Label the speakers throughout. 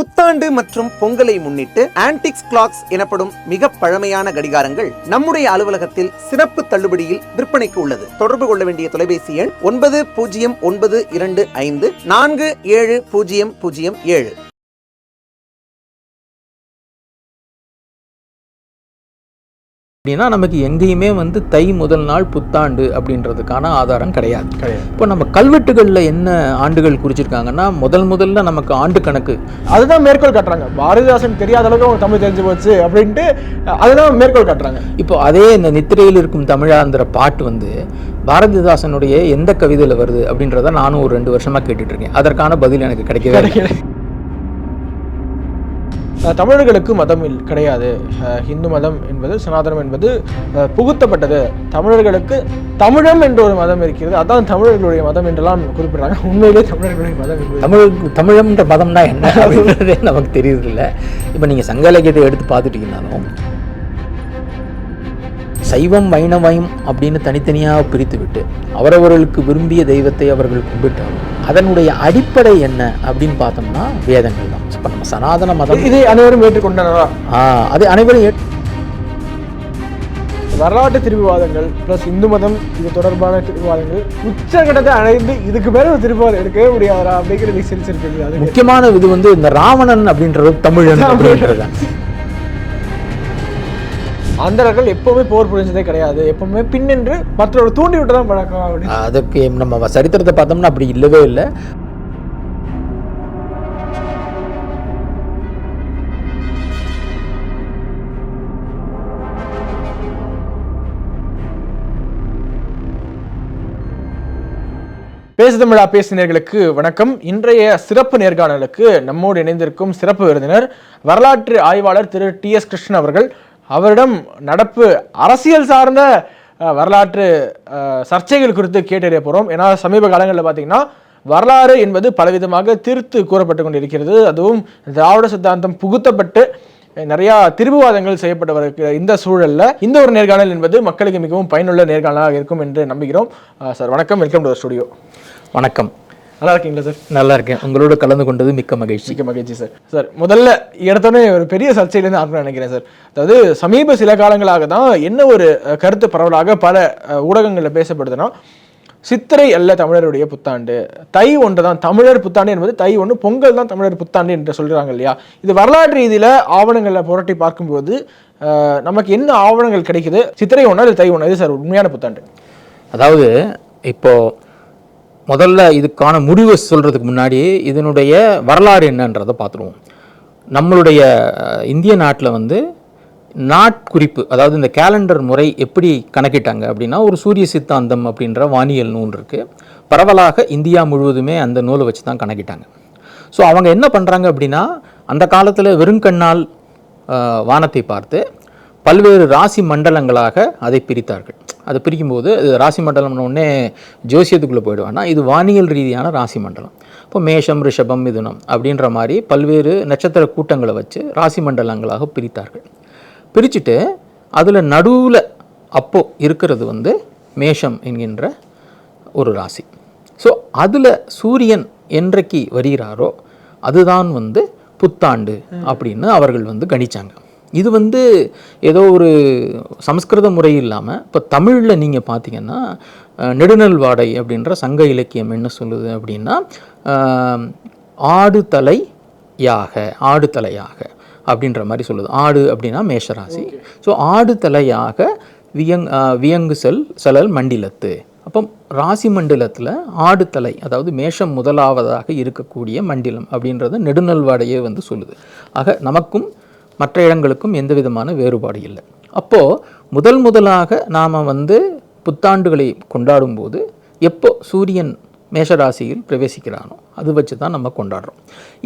Speaker 1: புத்தாண்டு மற்றும் பொங்கலை முன்னிட்டு ஆன்டிக்ஸ் கிளாக்ஸ் எனப்படும் மிக பழமையான கடிகாரங்கள் நம்முடைய அலுவலகத்தில் சிறப்பு தள்ளுபடியில் விற்பனைக்கு உள்ளது. தொடர்பு கொள்ள வேண்டிய தொலைபேசி எண் 9092547007.
Speaker 2: அப்படின்னா நமக்கு எங்கேயுமே தை முதல் நாள் புத்தாண்டு அப்படின்றதுக்கான ஆதாரம் கிடையாது. இப்போ நம்ம கல்வெட்டுகளில் என்ன ஆண்டுகள் குறிச்சிருக்காங்கன்னா முதல்ல நமக்கு ஆண்டு கணக்கு
Speaker 3: அதுதான் மேற்கோள் காட்டுறாங்க. பாரதிதாசன் தெரியாத அளவுக்கு அவங்க தமிழ் தெரிஞ்சு போச்சு அப்படின்ட்டு அதுதான் மேற்கோள் காட்டுறாங்க.
Speaker 2: இப்போ அதே இந்த நித்திரையில் இருக்கும் தமிழாந்திர பாட்டு பாரதிதாசனுடைய எந்த கவிதையில் வருது அப்படின்றத நானும் ஒரு 2 வருஷமாக கேட்டுட்டு இருக்கேன். அதற்கான பதில் எனக்கு கிடைக்கவே.
Speaker 3: தமிழர்களுக்கு மதம் கிடையாது. இந்து மதம் என்பது, சனாதனம் என்பது புகுத்தப்பட்டது. தமிழர்களுக்கு தமிழம் என்ற ஒரு மதம் இருக்கிறது, அதான் தமிழர்களுடைய மதம் என்றெல்லாம் குறிப்பிடுறாங்க. உண்மையிலே தமிழர்களுடைய மதம்
Speaker 2: தமிழம்ன்ற மதம்னா என்ன அப்படின்றதே நமக்கு தெரியுது இல்லை. இப்போ நீங்கள் சங்க இலக்கியத்தை எடுத்து பார்த்துட்டீங்கன்னாலும் சைவம் வைணவம் அப்படின்னு தனித்தனியாக பிரித்து விட்டு அவரவர்களுக்கு விரும்பிய தெய்வத்தை அவர்கள் கும்பிட்டாலும் அதனுடைய அடிப்படை என்ன அப்படின்னு பார்த்தோம்னா வேதங்கள் தான். இப்போ நம்ம சனாதன மதம்
Speaker 3: இதை அனைவரும் ஏற்றுக்கொண்டனரா?
Speaker 2: அது அனைவரும்
Speaker 3: வரலாற்று திருவிவாதங்கள் பிளஸ் இந்து மதம் இது தொடர்பான திருவிவாதங்கள் உச்சகட்டத்தை அடைந்து இதுக்கு மேல ஒரு திருவிவாதம் எடுக்கவே முடியாதா அப்படிங்கிறது சிரிச்சிருக்கு. அது
Speaker 2: முக்கியமான இது இந்த ராவணன் அப்படின்றது தமிழன் அப்படின்றது.
Speaker 3: அந்தர்கள் எப்பவுமே போர் புரிஞ்சதே கிடையாது, எப்பவுமே பின்னென்று மற்றவர்கள் தூண்டி விட்டு தான் பழக்கம்.
Speaker 2: அதுக்கு நம்ம சரித்திரத்தை பார்த்தோம்னா அப்படி இல்லவே இல்லை.
Speaker 3: பேசு தமிழா பேசினர்களுக்கு வணக்கம். இன்றைய சிறப்பு நேர்காணலுக்கு நம்மோடு இணைந்திருக்கும் சிறப்பு விருந்தினர் வரலாற்று ஆய்வாளர் திரு TS கிருஷ்ணன் அவர்கள். அவரிடம் நடப்பு அரசியல் சார்ந்த வரலாற்று சர்ச்சைகள் குறித்து கேட்டறிய போகிறோம். ஏன்னா சமீப காலங்களில் பார்த்தீங்கன்னா வரலாறு என்பது பலவிதமாக திருத்து கூறப்பட்டு கொண்டிருக்கிறது. அதுவும் திராவிட சித்தாந்தம் புகுத்தப்பட்டு நிறையா திருவிவாதங்கள் செய்யப்பட்டு வருகிற இந்த சூழலில் இந்த ஒரு நேர்காணல் என்பது மக்களுக்கு மிகவும் பயனுள்ள நேர்காணலாக இருக்கும் என்று நம்புகிறோம். சார் வணக்கம், வெல்கம் டு ஸ்டுடியோ.
Speaker 2: வணக்கம்.
Speaker 3: நல்லா இருக்கீங்களா சார்?
Speaker 2: நல்லா இருக்கேன். உங்களோட கலந்து கொண்டது மிக்க மகிழ்ச்சி
Speaker 3: சார். சார் முதல்ல இடத்தோடனே ஒரு பெரிய சர்ச்சையிலேருந்து ஆரம்பிக்க நினைக்கிறேன் சார். அதாவது சமீப சில காலங்களாக தான் என்ன ஒரு கருத்து பரவலாக பல ஊடகங்களில் பேசப்படுதுன்னா, சித்திரை அல்ல தமிழருடைய புத்தாண்டு, தை ஒன்று தான் தமிழர் புத்தாண்டு என்பது, தை ஒன்று பொங்கல் தான் தமிழர் புத்தாண்டு என்று சொல்கிறாங்க இல்லையா? இது வரலாற்று ரீதியில் ஆவணங்களில் புரட்டி பார்க்கும்போது நமக்கு என்ன ஆவணங்கள் கிடைக்குது? சித்திரை ஒன்றா இல்லை தை ஒன்றா? இது சார் உண்மையான புத்தாண்டு?
Speaker 2: அதாவது இப்போ முதல்ல இதுக்கான முடிவை சொல்கிறதுக்கு முன்னாடி இதனுடைய வரலாறு என்னன்றதை பார்த்துருவோம். நம்மளுடைய இந்திய நாட்டில் நாட்குறிப்பு, அதாவது இந்த கேலண்டர் முறை எப்படி கணக்கிட்டாங்க அப்படின்னா, ஒரு சூரிய சித்தாந்தம் அப்படின்ற வானியல் நூல் இருக்குது. பரவலாக இந்தியா முழுவதுமே அந்த நூலை வச்சு தான் கணக்கிட்டாங்க. ஸோ அவங்க என்ன பண்ணுறாங்க அப்படின்னா, அந்த காலத்தில் வெறுங்கண்ணால் வானத்தை பார்த்து பல்வேறு ராசி மண்டலங்களாக அதை பிரித்தார்கள். அதை பிரிக்கும்போது ராசி மண்டலம்னு ஒன்றே ஜோசியத்துக்குள்ளே போயிடுவான்னா, இது வானியல் ரீதியான ராசி மண்டலம். இப்போ மேஷம், ரிஷபம், மிதுனம் அப்படின்ற மாதிரி பல்வேறு நட்சத்திர கூட்டங்களை வச்சு ராசி மண்டலங்களாக பிரித்தார்கள். பிரிச்சுட்டு அதில் நடுவில் அப்போது இருக்கிறது மேஷம் என்கின்ற ஒரு ராசி. ஸோ அதில் சூரியன் என்றைக்கு வருகிறாரோ அதுதான் புத்தாண்டு அப்படின்னு அவர்கள் கணிச்சாங்க. இது ஏதோ ஒரு சமஸ்கிருத முறை இல்லாமல் இப்போ தமிழில் நீங்கள் பார்த்தீங்கன்னா நெடுநல் வாடை அப்படின்ற சங்க இலக்கியம் என்ன சொல்லுது அப்படின்னா, ஆடுதலையாக அப்படின்ற மாதிரி சொல்லுது. ஆடு அப்படின்னா மேஷராசி. ஸோ ஆடுதலையாக வியங்கு செலல் மண்டிலத்து. அப்போ ராசி மண்டலத்தில் ஆடுதலை, அதாவது மேஷம் முதலாவதாக இருக்கக்கூடிய மண்டிலம் அப்படின்றத நெடுநல் வாடையே சொல்லுது. ஆக நமக்கும் மற்ற இடங்களுக்கும் எந்த விதமான வேறுபாடு இல்லை. அப்போது முதலாக நாம் புத்தாண்டுகளை கொண்டாடும்போது எப்போ சூரியன் மேஷராசியில் பிரவேசிக்கிறானோ அது வச்சு தான் நம்ம கொண்டாடுறோம்.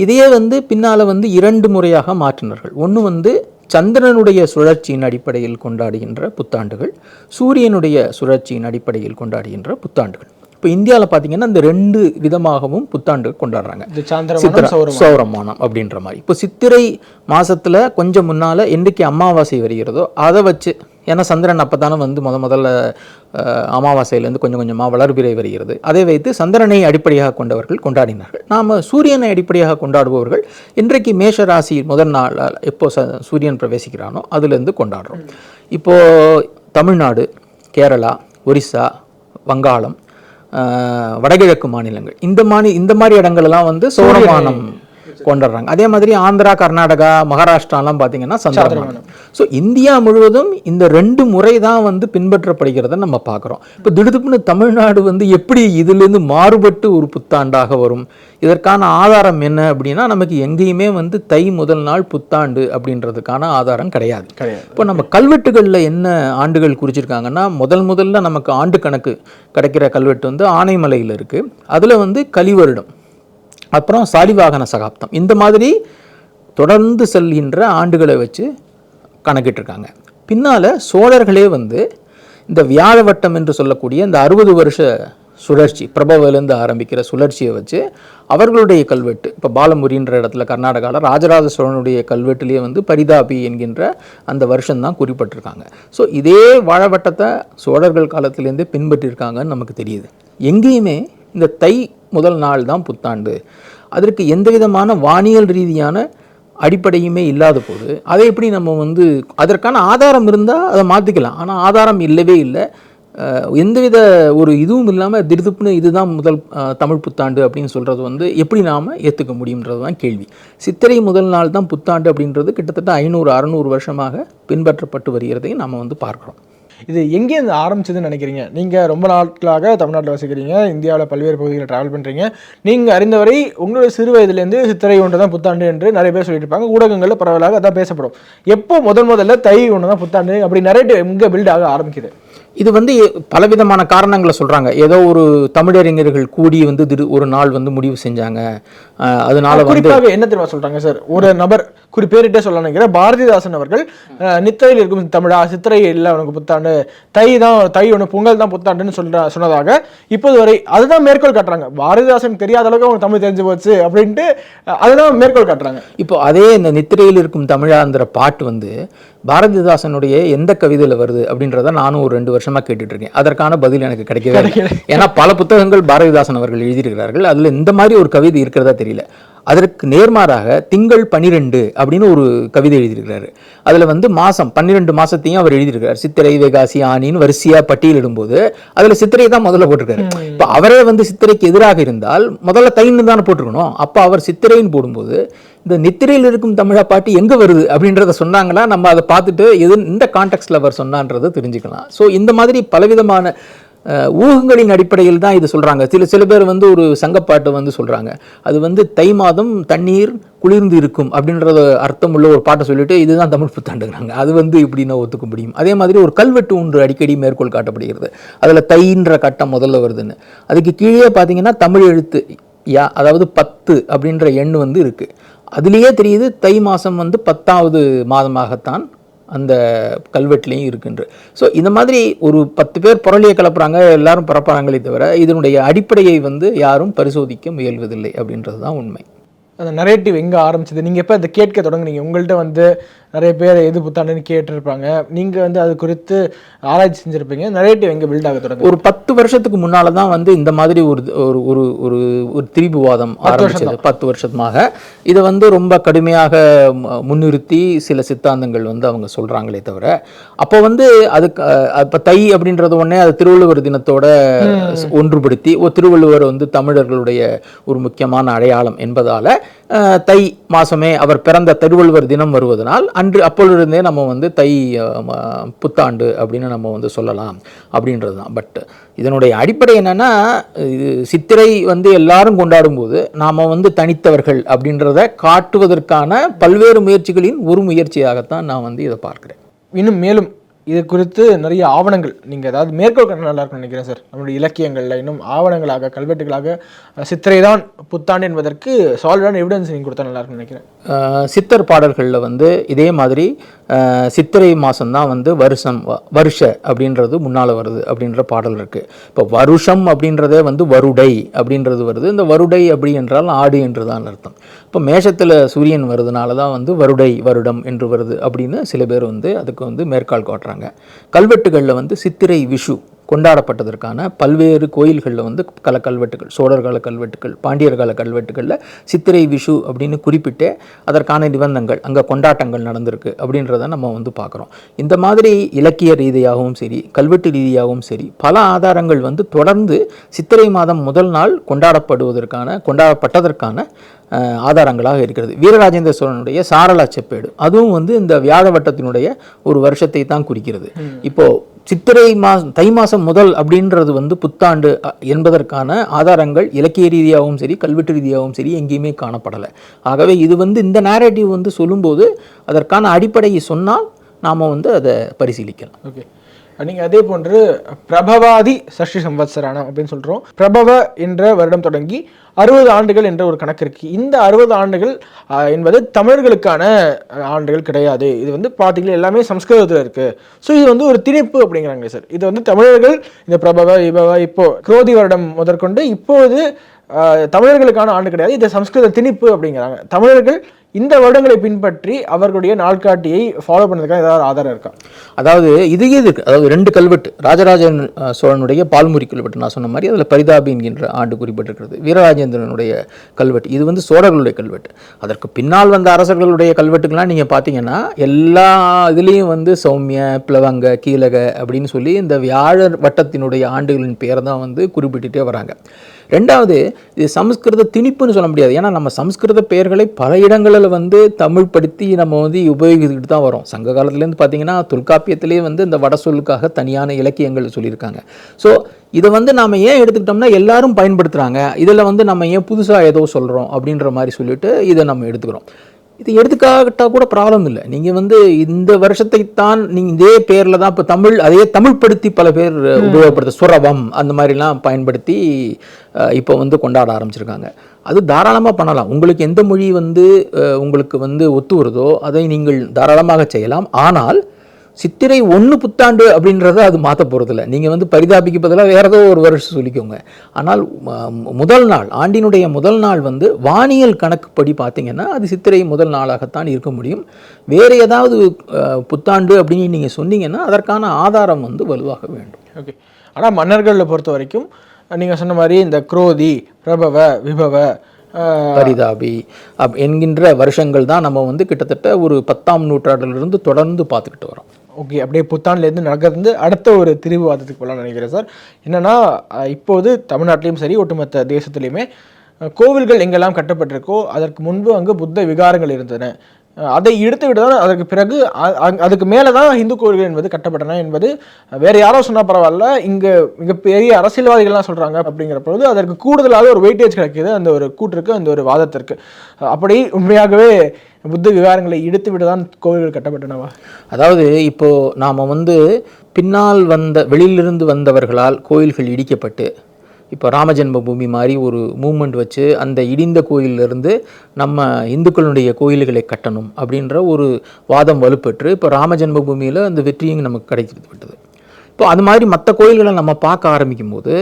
Speaker 2: இதையே பின்னால் 2 முறையாக மாற்றினார்கள். ஒன்று சந்திரனுடைய சுழற்சியின் அடிப்படையில் கொண்டாடுகின்ற புத்தாண்டுகள், சூரியனுடைய சுழற்சியின் அடிப்படையில் கொண்டாடுகின்ற புத்தாண்டுகள். இப்போ இந்தியாவில் பார்த்தீங்கன்னா இந்த 2 விதமாகவும் புத்தாண்டு கொண்டாடுறாங்க. சௌரமானம் அப்படின்ற மாதிரி. இப்போ சித்திரை மாதத்தில் கொஞ்சம் முன்னால் என்றைக்கு அமாவாசை வருகிறதோ அதை வச்சு ஏன்னா சந்திரன் அப்போ தானே வந்து முதல்ல அமாவாசையிலேருந்து கொஞ்சம் கொஞ்சமாக வளர்பிறை வருகிறது. அதை வைத்து சந்திரனை அடிப்படையாக கொண்டவர்கள் கொண்டாடினார்கள். நாம் சூரியனை அடிப்படையாக கொண்டாடுபவர்கள் இன்றைக்கு மேஷ ராசி முதல் நாள் எப்போ சூரியன் பிரவேசிக்கிறானோ அதுலேருந்து கொண்டாடுறோம். இப்போது தமிழ்நாடு, கேரளா, ஒரிசா, வங்காளம், வடகிழக்கு மாநிலங்கள் இந்த மாதிரி இடங்கள்லாம் வந்து சௌரமானம் கொண்டாடுறாங்க. அதே மாதிரி ஆந்திரா, கர்நாடகா, மகாராஷ்டிராலாம் பார்த்தீங்கன்னா சந்திரமானம். ஸோ இந்தியா முழுவதும் இந்த 2 முறை தான் வந்து பின்பற்றப்படுகிறத நம்ம பார்க்குறோம். இப்போ திடுதுப்புன்னு தமிழ்நாடு வந்து எப்படி இதுலேருந்து மாறுபட்டு ஒரு புத்தாண்டாக வரும்? இதற்கான ஆதாரம் என்ன அப்படின்னா, நமக்கு எங்கேயுமே வந்து தை முதல் நாள் புத்தாண்டு அப்படின்றதுக்கான ஆதாரம் கிடையாது. இப்போ நம்ம கல்வெட்டுகளில் என்ன ஆண்டுகள் குறிச்சிருக்காங்கன்னா, முதல்ல நமக்கு ஆண்டு கணக்கு கிடைக்கிற கல்வெட்டு வந்து ஆனைமலையில் இருக்குது. அதில் வந்து கலிவருடம், அப்புறம் சாலிவாகன சகாப்தம், இந்த மாதிரி தொடர்ந்து செல்கின்ற ஆண்டுகளை வச்சு கணக்கிட்டிருக்காங்க. பின்னால் சோழர்களே வந்து இந்த வியாழவட்டம் என்று சொல்லக்கூடிய இந்த 60 வருஷ சுழற்சி, பிரபவிலேருந்து ஆரம்பிக்கிற சுழற்சியை வச்சு அவர்களுடைய கல்வெட்டு, இப்போ பாலமுரின்ற இடத்துல கர்நாடகாவில் ராஜராஜ சோழனுடைய கல்வெட்டுலேயே வந்து பரிதாபி என்கின்ற அந்த வருஷம்தான் குறிப்பிட்டிருக்காங்க. ஸோ இதே வாழவட்டத்தை சோழர்கள் காலத்திலேருந்தே பின்பற்றியிருக்காங்கன்னு நமக்கு தெரியுது. எங்கேயுமே இந்த தை முதல் நாள் தான் புத்தாண்டு, அதற்கு எந்த விதமான வானியல் ரீதியான அடிப்படையுமே இல்லாத போது அதை எப்படி நம்ம வந்து அதற்கான ஆதாரம் இருந்தால் அதை மாற்றிக்கலாம். ஆனால் ஆதாரம் இல்லவே இல்லை. எந்தவித ஒரு இதுவும் இல்லாமல் திடுதுப்புன்னு இதுதான் முதல் தமிழ் புத்தாண்டு அப்படின்னு சொல்கிறது வந்து எப்படி நாம் ஏற்றுக்க முடியுன்றது தான் கேள்வி. சித்திரை முதல் நாள் தான் புத்தாண்டு அப்படின்றது கிட்டத்தட்ட 500-600 வருஷமாக பின்பற்றப்பட்டு வருகிறதையும் நாம் வந்து பார்க்குறோம்.
Speaker 3: இது எங்கேருந்து ஆரம்பிச்சதுன்னு நினைக்கிறீங்க? நீங்கள் ரொம்ப நாட்களாக தமிழ்நாட்டில் வசிக்கிறீங்க, இந்தியாவில் பல்வேறு பகுதிகளில் ட்ராவல் பண்ணுறீங்க. நீங்கள் அறிந்தவரை உங்களுடைய சிறு வயதுலேருந்து சித்திரை ஒன்று தான் புத்தாண்டு என்று நிறைய பேர் சொல்லிட்டு இருப்பாங்க. ஊடகங்களில் பரவலாக அதான் பேசப்படும். எப்போ முதல்ல தை ஒன்று தான் புத்தாண்டு அப்படி நிறைய எங்கே பில்ட் ஆக ஆரம்பிக்குது?
Speaker 2: இது வந்து பலவிதமான காரணங்களை சொல்கிறாங்க. ஏதோ ஒரு தமிழறிஞர்கள் கூடி வந்து ஒரு நாள் வந்து முடிவு செஞ்சாங்க. அதனால
Speaker 3: குறிப்பாக என்ன தெரியுமா சொல்கிறாங்க சார்? ஒரு நபர் பேரிட்டே சொல்ல நினைக்கிறேன், பாரதிதாசன் அவர்கள் நித்திரையில் இருக்கும் தமிழா, சித்திரை இல்லை உனக்கு புத்தாண்டு, தை ஒன்று பொங்கல் தான் புத்தாண்டுன்னு சொன்னதாக இப்போது வரை அதுதான் மேற்கோள் காட்டுறாங்க. பாரதிதாசன் தெரியாத அளவுக்கு அவங்க தமிழ் தெரிஞ்சு போச்சு அப்படின்ட்டு அதுதான் மேற்கோள் காட்டுறாங்க.
Speaker 2: இப்போ அதே இந்த நித்திரையில் இருக்கும் தமிழாங்கிற பாட்டு வந்து பாரதிதாசனுடைய எந்த கவிதையில் வருது அப்படின்றத நானும் ஒரு 2 வருஷமாக கேட்டுட்டு இருக்கேன். அதற்கான பதில் எனக்கு கிடைக்கவே இல்லை. ஏன்னா பல புத்தகங்கள் பாரதிதாசன் அவர்கள் எழுதியிருக்கிறார்கள், அதில் இந்த மாதிரி ஒரு கவிதை இருக்கிறதா தெரியல. அதற்கு நேர்மாறாக திங்கள் 12 அப்படின்னு ஒரு கவிதை எழுதியிருக்கிறாரு. அதில் வந்து மாதம் 12 மாதத்தையும் அவர் எழுதியிருக்கிறார். சித்திரை, வைகாசி, ஆனின்னு வரிசையாக பட்டியலிடும்போது அதில் சித்திரை தான் முதல்ல போட்டிருக்காரு. இப்போ அவரே வந்து சித்திரைக்கு எதிராக இருந்தால் முதல்ல தைன்னு தானே போட்டிருக்கணும். அப்போ அவர் சித்திரைன்னு போடும்போது இந்த நித்திரையில் இருக்கும் தமிழா பாட்டு எங்கே வருது அப்படின்றத சொன்னாங்களா, நம்ம அதை பார்த்துட்டு இந்த கான்டெக்ஸ்டில் அவர் சொன்னான்றதை தெரிஞ்சுக்கலாம். ஸோ இந்த மாதிரி பலவிதமான ஊகங்களின் அடிப்படையில் தான் இது சொல்கிறாங்க. சில பேர் வந்து ஒரு சங்கப்பாட்டை வந்து சொல்கிறாங்க, அது வந்து தை மாதம் தண்ணீர் குளிர்ந்து இருக்கும் அப்படின்றத அர்த்தம் உள்ள ஒரு பாட்டை சொல்லிட்டு இதுதான் தமிழ் புத்தாண்டுங்கிறாங்க. அது வந்து இப்படின்னா ஒத்துக்க முடியும். அதே மாதிரி ஒரு கல்வெட்டு ஒன்று அடிக்கடி மேற்கோள் காட்டப்படுகிறது, அதில் தைன்ற கட்டம் முதல்ல வருதுன்னு. அதுக்கு கீழே பார்த்தீங்கன்னா தமிழ் எழுத்து அதாவது 10 அப்படின்ற எண் வந்து இருக்குது. அதுலேயே தெரியுது தை மாதம் வந்து 10வது மாதமாகத்தான் அந்த கல்வெட்டுலையும் இருக்குன்று. ஸோ இந்த மாதிரி ஒரு 10 பேர் புரளியை கிளப்புறாங்க, எல்லாரும் பரப்புறாங்களே தவிர இதனுடைய அடிப்படையை வந்து யாரும் பரிசோதிக்க முயல்வதில்லை அப்படின்றது தான் உண்மை.
Speaker 3: அந்த நரேட்டிவ் எங்கே ஆரம்பிச்சது? நீங்கள் எப்போ அதை கேட்க தொடங்குனீங்க? உங்கள்கிட்ட வந்து நிறைய பேர் எது புத்தாண்டுன்னு கேட்டிருப்பாங்க, நீங்கள் வந்து அது குறித்து ஆராய்ச்சி செஞ்சுருப்பீங்க. நரேட்டிவ் எங்கே பில்ட் ஆக தொடங்க?
Speaker 2: ஒரு 10 வருஷத்துக்கு முன்னால் தான் வந்து இந்த மாதிரி ஒரு திரிபுவாதம் ஆரம்பிச்சது. 10 வருஷமாக இதை வந்து ரொம்ப கடுமையாக முன்னிறுத்தி சில சித்தாந்தங்கள் வந்து அவங்க சொல்கிறாங்களே தவிர, அப்போ வந்து அதுக்கு இப்போ தை அப்படின்றது உடனே அது திருவள்ளுவர் தினத்தோட ஒன்றுபடுத்தி திருவள்ளுவர் வந்து தமிழர்களுடைய ஒரு முக்கியமான அடையாளம் என்பதால் தை மாதமே அவர் பிறந்த திருவள்ளுவர் தினம் வருவதனால் அப்பொழுதுருந்தே நம்ம வந்து தை புத்தாண்டு அப்படின்னு நம்ம வந்து சொல்லலாம் அப்படின்றது தான். பட் இதனுடைய அடிப்படை என்னென்னா, இது சித்திரை வந்து எல்லாரும் கொண்டாடும்போது நாம் வந்து தனித்தவர்கள் அப்படின்றத காட்டுவதற்கான பல்வேறு முயற்சிகளின் ஒரு முயற்சியாகத்தான் நான் வந்து இதை பார்க்குறேன்.
Speaker 3: இன்னும் மேலும் இது குறித்து நிறைய ஆவணங்கள் நீங்கள் ஏதாவது மேற்கோள் காட்ட நல்லா இருக்குன்னு நினைக்கிறேன் சார். நம்மளுடைய இலக்கியங்களில் இன்னும் ஆவணங்களாக கல்வெட்டுகளாக சித்திரை தான் புத்தாண்டு என்பதற்கு சாலிடான எவிடன்ஸ் நீங்கள் கொடுத்தா நல்லா இருக்குன்னு நினைக்கிறேன்.
Speaker 2: சித்தர் பாடல்களில் வந்து இதே மாதிரி சித்திரை மாதம்தான் வந்து வருஷ அப்படின்றது முன்னால் வருது அப்படின்ற பாடல் இருக்குது. இப்போ வருஷம் அப்படின்றதே வந்து வருடை அப்படின்றது வருது. இந்த வருடை அப்படி என்றால் ஆடு என்று தான் அர்த்தம். இப்போ மேஷத்தில் சூரியன் வருதுனால தான் வந்து வருடை வருடம் என்று வருது அப்படின்னு சில பேர் வந்து அதுக்கு வந்து மேற்கால் காட்டுறாங்க. கல்வெட்டுகளில் வந்து சித்திரை விஷு கொண்டாடப்பட்டதற்கான பல்வேறு கோயில்களில் வந்து கல்வெட்டுகள், சோழர் கால கல்வெட்டுகள், பாண்டியர் கால கல்வெட்டுகளில் சித்திரை விஷு அப்படின்னு குறிப்பிட்டு அதற்கான நிபந்தங்கள் அங்கே கொண்டாட்டங்கள் நடந்திருக்கு அப்படின்றத நம்ம வந்து பார்க்குறோம். இந்த மாதிரி இலக்கிய ரீதியாகவும் சரி, கல்வெட்டு ரீதியாகவும் சரி, பல ஆதாரங்கள் வந்து தொடர்ந்து சித்திரை மாதம் முதல் நாள் கொண்டாடப்பட்டதற்கான ஆதாரங்களாக இருக்கிறது. வீரராஜேந்திர சோழனுடைய சாரலா செப்பேடு அதுவும் வந்து இந்த வியாழ வட்டத்தினுடைய ஒரு வருஷத்தை தான் குறிக்கிறது. இப்போ சித்திரை தை மாதம் முதல் அப்படின்றது வந்து புத்தாண்டு என்பதற்கான ஆதாரங்கள் இலக்கிய ரீதியாகவும் சரி, கல்வெட்டு ரீதியாகவும் சரி எங்கேயுமே காணப்படலை. ஆகவே இது வந்து இந்த நேரேட்டிவ் வந்து சொல்லும்போது அதற்கான அடிப்படையை சொன்னால் நாம் வந்து அதை பரிசீலிக்கலாம்.
Speaker 3: ஓகே, நீங்கள் அதே போன்று பிரபவாதி சஷ்டி சம்வத்சரானம் அப்படின்னு சொல்கிறோம். பிரபவ என்ற வருடம் தொடங்கி 60 ஆண்டுகள் என்ற ஒரு கணக்கு இருக்குது. இந்த 60 ஆண்டுகள் என்பது தமிழர்களுக்கான ஆண்டுகள் கிடையாது. இது வந்து பார்த்தீங்கன்னா எல்லாமே சம்ஸ்கிருதத்தில் இருக்குது. ஸோ இது வந்து ஒரு திணிப்பு அப்படிங்கிறாங்க சார். இது வந்து தமிழர்கள் இந்த பிரபவ விபவ இப்போ குரோதி வருடம் முதற்கொண்டு இப்போது தமிழர்களுக்கான ஆண்டு கிடையாது, இது சம்ஸ்கிருத திணிப்பு அப்படிங்கிறாங்க. தமிழர்கள் இந்த வருடங்களை பின்பற்றி அவர்களுடைய நாள்காட்டியை ஃபாலோ பண்ணதுக்காக ஏதாவது ஆதாரம் இருக்கா?
Speaker 2: அதாவது இதுவே இருக்கு. அதாவது 2 கல்வெட்டு, ராஜராஜன் சோழனுடைய பால்முறி கல்வெட்டு நான் சொன்ன மாதிரி அதில் பரிதாபி என்கின்ற ஆண்டு குறிப்பிட்டிருக்கிறது. வீரராஜேந்திரனுடைய கல்வெட்டு இது வந்து சோழர்களுடைய கல்வெட்டு. அதற்கு பின்னால் வந்த அரசர்களுடைய கல்வெட்டுக்கெல்லாம் நீங்கள் பார்த்தீங்கன்னா எல்லா இதுலேயும் வந்து சௌமிய, பிளவங்க, கீழக அப்படின்னு சொல்லி இந்த வியாழ வட்டத்தினுடைய ஆண்டுகளின் பேரை தான் வந்து குறிப்பிட்டுட்டே வராங்க. ரெண்டாவது, இது சமஸ்கிருத திணிப்புன்னு சொல்ல முடியாது. ஏன்னா நம்ம சமஸ்கிருத பெயர்களை பல இடங்களில் வந்து தமிழ் படுத்தி நம்ம வந்து உபயோகிச்சுக்கிட்டு தான் வரோம். சங்க காலத்துலேருந்து பார்த்தீங்கன்னா தொல்காப்பியத்திலே வந்து இந்த வட சொல்லுக்காக தனியான இலக்கியங்கள் சொல்லியிருக்காங்க. ஸோ இதை வந்து நாம் ஏன் எடுத்துக்கிட்டோம்னா எல்லாரும் பயன்படுத்துகிறாங்க, இதில் வந்து நம்ம ஏன் புதுசாக ஏதோ சொல்கிறோம் அப்படின்ற மாதிரி சொல்லிட்டு இதை நம்ம எடுத்துக்கிறோம். இது எடுத்துக்காட்டால் கூட ப்ராப்ளம் இல்லை. நீங்கள் வந்து இந்த வருஷத்தை தான் நீங்கள் இதே பேரில் தான் இப்போ அதே தமிழ் படுத்தி பல பேர் உபயோகப்படுத்த சுரவம் அந்த மாதிரிலாம் பயன்படுத்தி இப்போ வந்து கொண்டாட ஆரம்பிச்சிருக்காங்க. அது தாராளமாக பண்ணலாம். உங்களுக்கு எந்த மொழி வந்து உங்களுக்கு வந்து ஒத்து வருதோ அதை நீங்கள் தாராளமாக செய்யலாம். ஆனால் சித்திரை 1 புத்தாண்டு அப்படின்றத அது மாற்ற போகிறதில்ல. நீங்கள் வந்து பரிதாபிக்கு பதிலாக வேறு ஏதோ ஒரு வருஷம் சொல்லிக்கோங்க. ஆனால் முதல் நாள், ஆண்டினுடைய முதல் நாள் வந்து வானியல் கணக்குப்படி பார்த்தீங்கன்னா அது சித்திரை முதல் நாளாகத்தான் இருக்க முடியும். வேறு ஏதாவது புத்தாண்டு அப்படின்னு நீங்கள் சொன்னீங்கன்னா அதற்கான ஆதாரம் வந்து வலுவாக வேண்டும்.
Speaker 3: ஓகே, ஆனால் மன்னர்களில் பொறுத்த வரைக்கும் நீங்கள் சொன்ன மாதிரி இந்த குரோதி, பிரபவ, விபவ,
Speaker 2: பரிதாபி என்கின்ற வருஷங்கள் தான் நம்ம வந்து கிட்டத்தட்ட ஒரு 10ஆம் நூற்றாண்டிலிருந்து தொடர்ந்து பார்த்துக்கிட்டு வரோம்.
Speaker 3: ஓகே, அப்படியே புத்தாண்டுலேருந்து நகர்ந்து அடுத்த ஒரு திரிவுவாதத்துக்கு போகலான்னு நினைக்கிறேன் சார். என்னென்னா இப்போது தமிழ்நாட்டிலையும் சரி ஒட்டுமொத்த தேசத்துலேயுமே கோவில்கள் எங்கெல்லாம் கட்டப்பட்டிருக்கோ அதற்கு முன்பு அங்கு புத்த விகாரங்கள் இருந்தன. அதை எடுத்து விட்டு தான் அதற்கு பிறகு அதுக்கு மேலே தான் இந்து கோவில்கள் என்பது கட்டப்பட்டன என்பது வேறு யாரோ சொன்னால் பரவாயில்ல, இங்கே மிகப்பெரிய அரசியல்வாதிகள்லாம் சொல்கிறாங்க. அப்படிங்கிற பொழுது அதற்கு கூடுதலாக ஒரு வெயிட்டேஜ் கிடைக்கிது அந்த ஒரு கூட்டிற்கு, அந்த ஒரு வாதத்திற்கு. அப்படி உண்மையாகவே புத்த விகாரங்களை இடித்து விட்டு தான் கோவில்கள் கட்டப்பட்டனவா?
Speaker 2: அதாவது இப்போது நாம் வந்து பின்னால் வெளியிலிருந்து வந்தவர்களால் கோயில்கள் இடிக்கப்பட்டு இப்போ ராமஜென்ம பூமி மாதிரி ஒரு மூமெண்ட் வச்சு அந்த இடிந்த கோயிலிருந்து நம்ம இந்துக்களுடைய கோயில்களை கட்டணும் அப்படின்ற ஒரு வாதம் வலுப்பெற்று இப்போ ராமஜென்ம பூமியில் அந்த வெற்றியும் நமக்கு கிடைச்சிட்டு விட்டது. இப்போ அது மாதிரி மற்ற கோயில்களை நம்ம பார்க்க ஆரம்பிக்கும் போது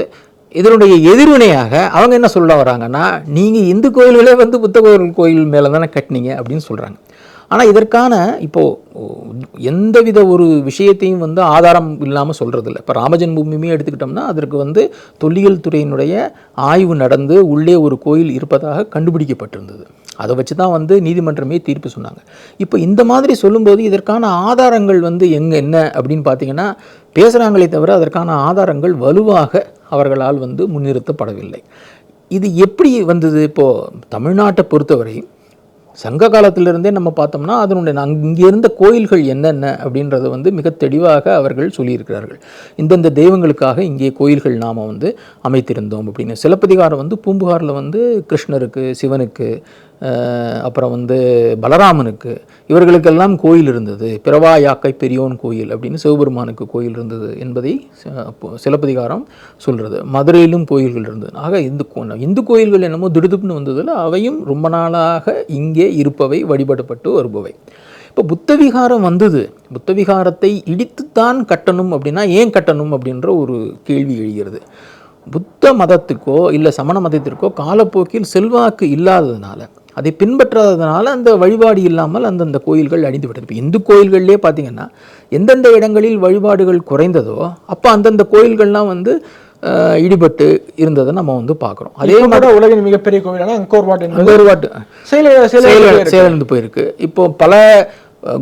Speaker 2: இதனுடைய எதிர்வினையாக அவங்க என்ன சொல்ல வராங்கன்னா, நீங்கள் இந்து கோயில்களே வந்து புத்த கோயில் மேலே தானே கட்டினீங்க அப்படின்னு சொல்கிறாங்க. ஆனால் இதற்கான இப்போது எந்தவித ஒரு விஷயத்தையும் வந்து ஆதாரம் இல்லாமல் சொல்கிறதில்ல. இப்போ ராமஜென்மபூமியுமே எடுத்துக்கிட்டோம்னா அதற்கு வந்து தொல்லியல் துறையினுடைய ஆய்வு நடந்து உள்ளே ஒரு கோயில் இருப்பதாக கண்டுபிடிக்கப்பட்டிருந்தது. அதை வச்சு தான் வந்து நீதிமன்றமே தீர்ப்பு சொன்னாங்க. இப்போ இந்த மாதிரி சொல்லும்போது இதற்கான ஆதாரங்கள் வந்து என்ன அப்படின்னு பார்த்தீங்கன்னா பேசுகிறாங்களே தவிர அதற்கான ஆதாரங்கள் வலுவாக அவர்களால் வந்து முன்னிறுத்தப்படவில்லை. இது எப்படி வந்தது? இப்போது தமிழ்நாட்டை பொறுத்தவரை சங்க காலத்திலிருந்தே நம்ம பார்த்தோம்னா அதனுடைய இங்கே இருந்த கோயில்கள் என்னென்ன அப்படின்றத வந்து மிக தெளிவாக அவர்கள் சொல்லியிருக்கிறார்கள். இந்தந்த தெய்வங்களுக்காக இங்கே கோயில்கள் நாம் வந்து அமைத்திருந்தோம் அப்படின்னு. சிலப்பதிகாரம் வந்து பூம்புகாரில் வந்து கிருஷ்ணருக்கு, சிவனுக்கு, அப்புறம் வந்து பலராமனுக்கு, இவர்களுக்கெல்லாம் கோயில் இருந்தது. பிறவா யாக்கை பெரியோன் கோயில் அப்படின்னு சிவபெருமானுக்கு கோயில் இருந்தது என்பதை சிலப்பதிகாரம் சொல்கிறது. மதுரையிலும் கோயில்கள் இருந்தது. ஆக இந்து கோயில்கள் என்னமோ திடுதுப்புன்னு வந்ததில் அவையும் ரொம்ப நாளாக இங்கே இருப்பவை, வழிபடப்பட்டு வருபவை. இப்போ புத்த விகாரம் வந்தது, புத்த விகாரத்தை இடித்துத்தான் கட்டணும் அப்படின்னா ஏன் கட்டணும் அப்படின்ற ஒரு கேள்வி எழுகிறது. புத்த மதத்துக்கோ இல்லை சமண மதத்திற்கோ காலப்போக்கில் செல்வாக்கு இல்லாததுனால, அதை பின்பற்றாததுனால அந்த வழிபாடு இல்லாமல் அந்தந்த கோயில்கள் அழிந்து விட்டது. இப்போ இந்து கோயில்கள்லேயே பார்த்தீங்கன்னா எந்தெந்த இடங்களில் வழிபாடுகள் குறைந்ததோ அப்போ அந்தந்த கோயில்கள்லாம் வந்து இடிபட்டு இருந்ததை நம்ம வந்து பார்க்குறோம். அதே மாதிரி
Speaker 3: உலகின் மிகப்பெரிய கோயிலான
Speaker 2: அங்கோர்வாட் செயலிழந்து போயிருக்கு. இப்போ பல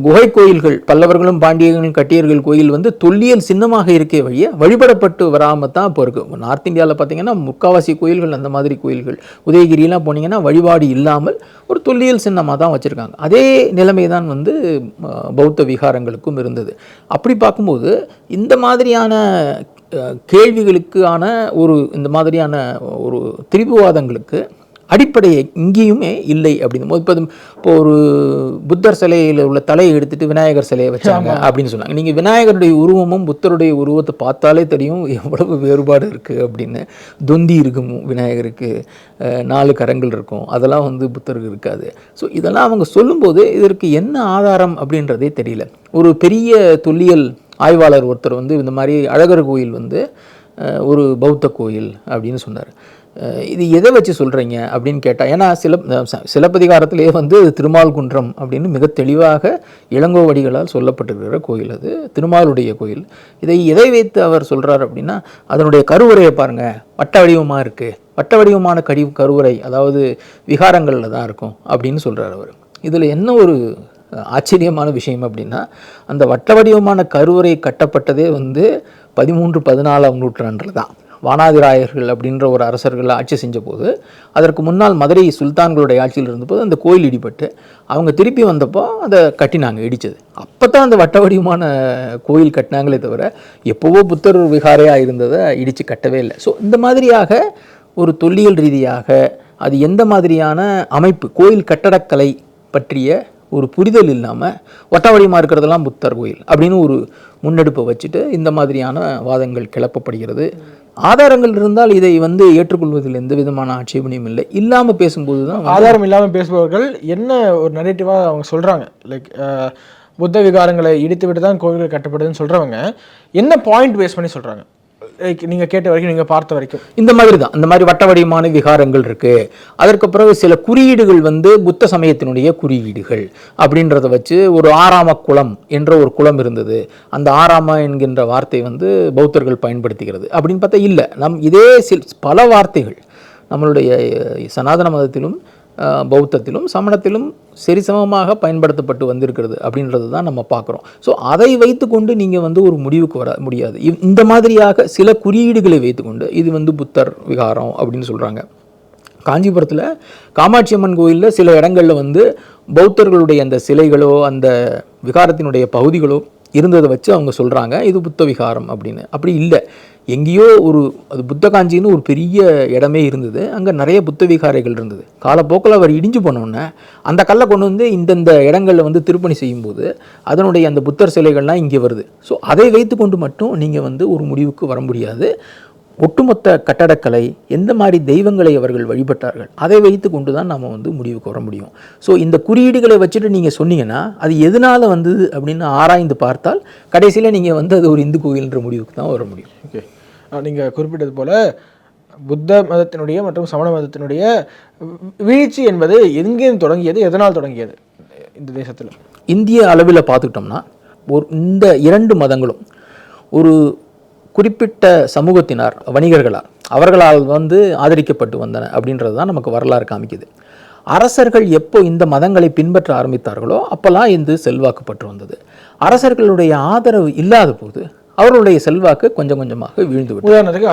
Speaker 2: குகை கோயில்கள், பல்லவர்களும் பாண்டியர்களும் கட்டியர்கள் கோயில் வந்து தொல்லியல் சின்னமாக இருக்கே வழிய வழிபடப்பட்டு வராமல் தான் இப்போ இருக்குது. நார்த் இந்தியாவில் பார்த்தீங்கன்னா முக்காவாசி கோயில்கள் அந்த மாதிரி கோயில்கள், உதயகிரிலாம் போனீங்கன்னா வழிபாடு இல்லாமல் ஒரு தொல்லியல் சின்னமாக தான் வச்சுருக்காங்க. அதே நிலைமை தான் வந்து பௌத்த விகாரங்களுக்கும் இருந்தது. அப்படி பார்க்கும்போது இந்த மாதிரியான கேள்விகளுக்கான இந்த மாதிரியான ஒரு திரிபுவாதங்களுக்கு அடிப்படையை இங்கேயுமே இல்லை அப்படின்னு இப்போ ஒரு புத்தர் சிலையில் உள்ள தலையை எடுத்துட்டு விநாயகர் சிலையை வச்சாங்க அப்படின்னு சொன்னாங்க. நீங்கள் விநாயகருடைய உருவமும் புத்தருடைய உருவத்தை பார்த்தாலே தெரியும் எவ்வளவு வேறுபாடு இருக்குது அப்படின்னு. தொந்தி இருக்கும் விநாயகருக்கு, 4 கரங்கள் இருக்கும், அதெல்லாம் வந்து புத்தருக்கு இருக்காது. ஸோ இதெல்லாம் அவங்க சொல்லும்போது இதற்கு என்ன ஆதாரம் அப்படின்றதே தெரியல. ஒரு பெரிய தொல்லியல் ஆய்வாளர் ஒருத்தர் வந்து இந்த மாதிரி அழகர் கோயில் வந்து ஒரு பௌத்த கோயில் அப்படின்னு சொன்னார். இது எதை வச்சு சொல்கிறீங்க அப்படின்னு கேட்டால், ஏன்னா சிலப்பதிகாரத்திலே வந்து திருமால்குன்றம் அப்படின்னு மிக தெளிவாக இளங்கோவடிகளால் சொல்லப்பட்டிருக்கிற கோயில், அது திருமாலுடைய கோயில். இதை எதை வைத்து அவர் சொல்கிறார் அப்படின்னா, அதனுடைய கருவறையை பாருங்கள், வட்ட வடிவமாக இருக்குது, வட்ட வடிவமான கருவறை அதாவது விகாரங்களில் தான் இருக்கும் அப்படின்னு சொல்கிறார் அவர். இதில் என்ன ஒரு ஆச்சரியமான விஷயம் அப்படின்னா, அந்த வட்ட வடிவமான கருவறை கட்டப்பட்டதே வந்து 13-14ஆம் நூற்றாண்டில் தான். வானாதிராயர்கள் அப்படின்ற ஒரு அரசர்கள் ஆட்சி செஞ்ச போது, அதற்கு முன்னால் மதுரை சுல்தான்களுடைய ஆட்சியில் இருந்தபோது அந்த கோயில் இடிபட்டு அவங்க திருப்பி வந்தப்போ அதை கட்டினாங்க, இடித்தது. அப்போ தான் அந்த வட்ட வடிவமான கோயில் கட்டினாங்களே தவிர எப்போவோ புத்தர் விகாரையாக இருந்ததை இடித்து கட்டவே இல்லை. ஸோ இந்த மாதிரியாக ஒரு தொல்லியல் ரீதியாக அது எந்த மாதிரியான அமைப்பு, கோயில் கட்டடக்கலை பற்றிய ஒரு புரிதல் இல்லாமல் வட்ட வடிவமாக இருக்கிறதெல்லாம் புத்தர் கோயில் அப்படின்னு ஒரு முன்னெடுப்பை வச்சுட்டு இந்த மாதிரியான வாதங்கள் கிளப்பப்படுகிறது. ஆதாரங்கள் இருந்தால் இதை வந்து ஏற்றுக்கொள்வதில் எந்த விதமான ஆட்சேபனையும் இல்லை. இல்லாமல் பேசும்போது தான்,
Speaker 3: ஆதாரம் இல்லாமல் பேசுபவர்கள் என்ன ஒரு நரேட்டிவாக அவங்க சொல்கிறாங்க, லைக் புத்த விகாரங்களை இடித்து விட்டு தான் கோவில்கள் கட்டப்படுதுன்னு சொல்கிறவங்க என்ன பாயிண்ட் பேஸ் பண்ணி சொல்கிறாங்க? லைக் நீங்கள் கேட்ட வரைக்கும், நீங்கள் பார்த்த வரைக்கும்
Speaker 2: இந்த மாதிரி தான், இந்த மாதிரி வட்ட வடிவமான விகாரங்கள் இருக்குது. அதற்கு பிறகு சில குறியீடுகள் வந்து புத்த சமயத்தினுடைய குறியீடுகள் அப்படின்றத வச்சு ஒரு ஆறாம குளம் என்ற ஒரு குளம் இருந்தது, அந்த ஆறாம என்கின்ற வார்த்தை வந்து பௌத்தர்கள் பயன்படுத்துகிறது அப்படின்னு பார்த்தா இல்லை. இதே பல வார்த்தைகள் நம்மளுடைய சனாதன மதத்திலும் பௌத்தத்திலும் சமணத்திலும் சரிசமமாக பயன்படுத்தப்பட்டு வந்திருக்கிறது அப்படின்றது தான் நம்ம பார்க்குறோம். ஸோ அதை வைத்துக்கொண்டு நீங்கள் வந்து ஒரு முடிவுக்கு வர முடியாது. இந்த மாதிரியாக சில குறியீடுகளை வைத்துக்கொண்டு இது வந்து புத்தர் விகாரம் அப்படின்னு சொல்கிறாங்க. காஞ்சிபுரத்தில் காமாட்சி அம்மன் கோயிலில் சில இடங்களில் வந்து பௌத்தர்களுடைய அந்த சிலைகளோ அந்த விகாரத்தினுடைய பகுதிகளோ இருந்ததை வச்சு அவங்க சொல்கிறாங்க இது புத்த விகாரம் அப்படின்னு. அப்படி இல்லை, எங்கேயோ அது புத்த காஞ்சின்னு ஒரு பெரிய இடமே இருந்தது, அங்கே நிறைய புத்த விகாரைகள் இருந்தது. காலப்போக்கில் அவர் இடிஞ்சு போனோன்னே அந்த கல்லை கொண்டு வந்து இந்தந்த இடங்களில் வந்து திருப்பணி செய்யும்போது அதனுடைய அந்த புத்தர் சிலைகள்லாம் இங்கே வருது. ஸோ அதை வைத்து கொண்டு மட்டும் நீங்கள் வந்து ஒரு முடிவுக்கு வர முடியாது. ஒட்டுமொத்த கட்டடக்கலை, எந்த மாதிரி தெய்வங்களை அவர்கள் வழிபட்டார்கள், அதை வைத்து கொண்டு தான் நம்ம வந்து முடிவுக்கு வர முடியும். ஸோ இந்த குறியீடுகளை வச்சுட்டு நீங்கள் சொன்னீங்கன்னா அது எதனால் வந்தது அப்படின்னு ஆராய்ந்து பார்த்தால் கடைசியில் நீங்கள் வந்து அது ஒரு இந்து கோயில்ன்ற முடிவுக்கு தான் வர முடியும்.
Speaker 3: ஓகே, நீங்கள் குறிப்பிட்டது போல் புத்த மதத்தினுடைய மற்றும் சமண மதத்தினுடைய வீழ்ச்சி என்பது எங்கேயும் தொடங்கியது, எதனால் தொடங்கியது இந்த தேசத்தில்?
Speaker 2: இந்திய அளவில் பார்த்துக்கிட்டோம்னா இந்த 2 மதங்களும் ஒரு குறிப்பிட்ட சமூகத்தினார், வணிகர்களால், அவர்களால் வந்து ஆதரிக்கப்பட்டு வந்தன அப்படின்றது தான் நமக்கு வரலாறு காமிக்குது. அரசர்கள் எப்போ இந்த மதங்களை பின்பற்ற ஆரம்பித்தார்களோ அப்போல்லாம் இந்த செல்வாக்குப்பட்டு வந்தது. அரசர்களுடைய ஆதரவு இல்லாத போது அவர்களுடைய செல்வாக்கு கொஞ்சம் கொஞ்சமாக வீழ்ந்து விட்டது.
Speaker 3: உதாரணத்துக்கு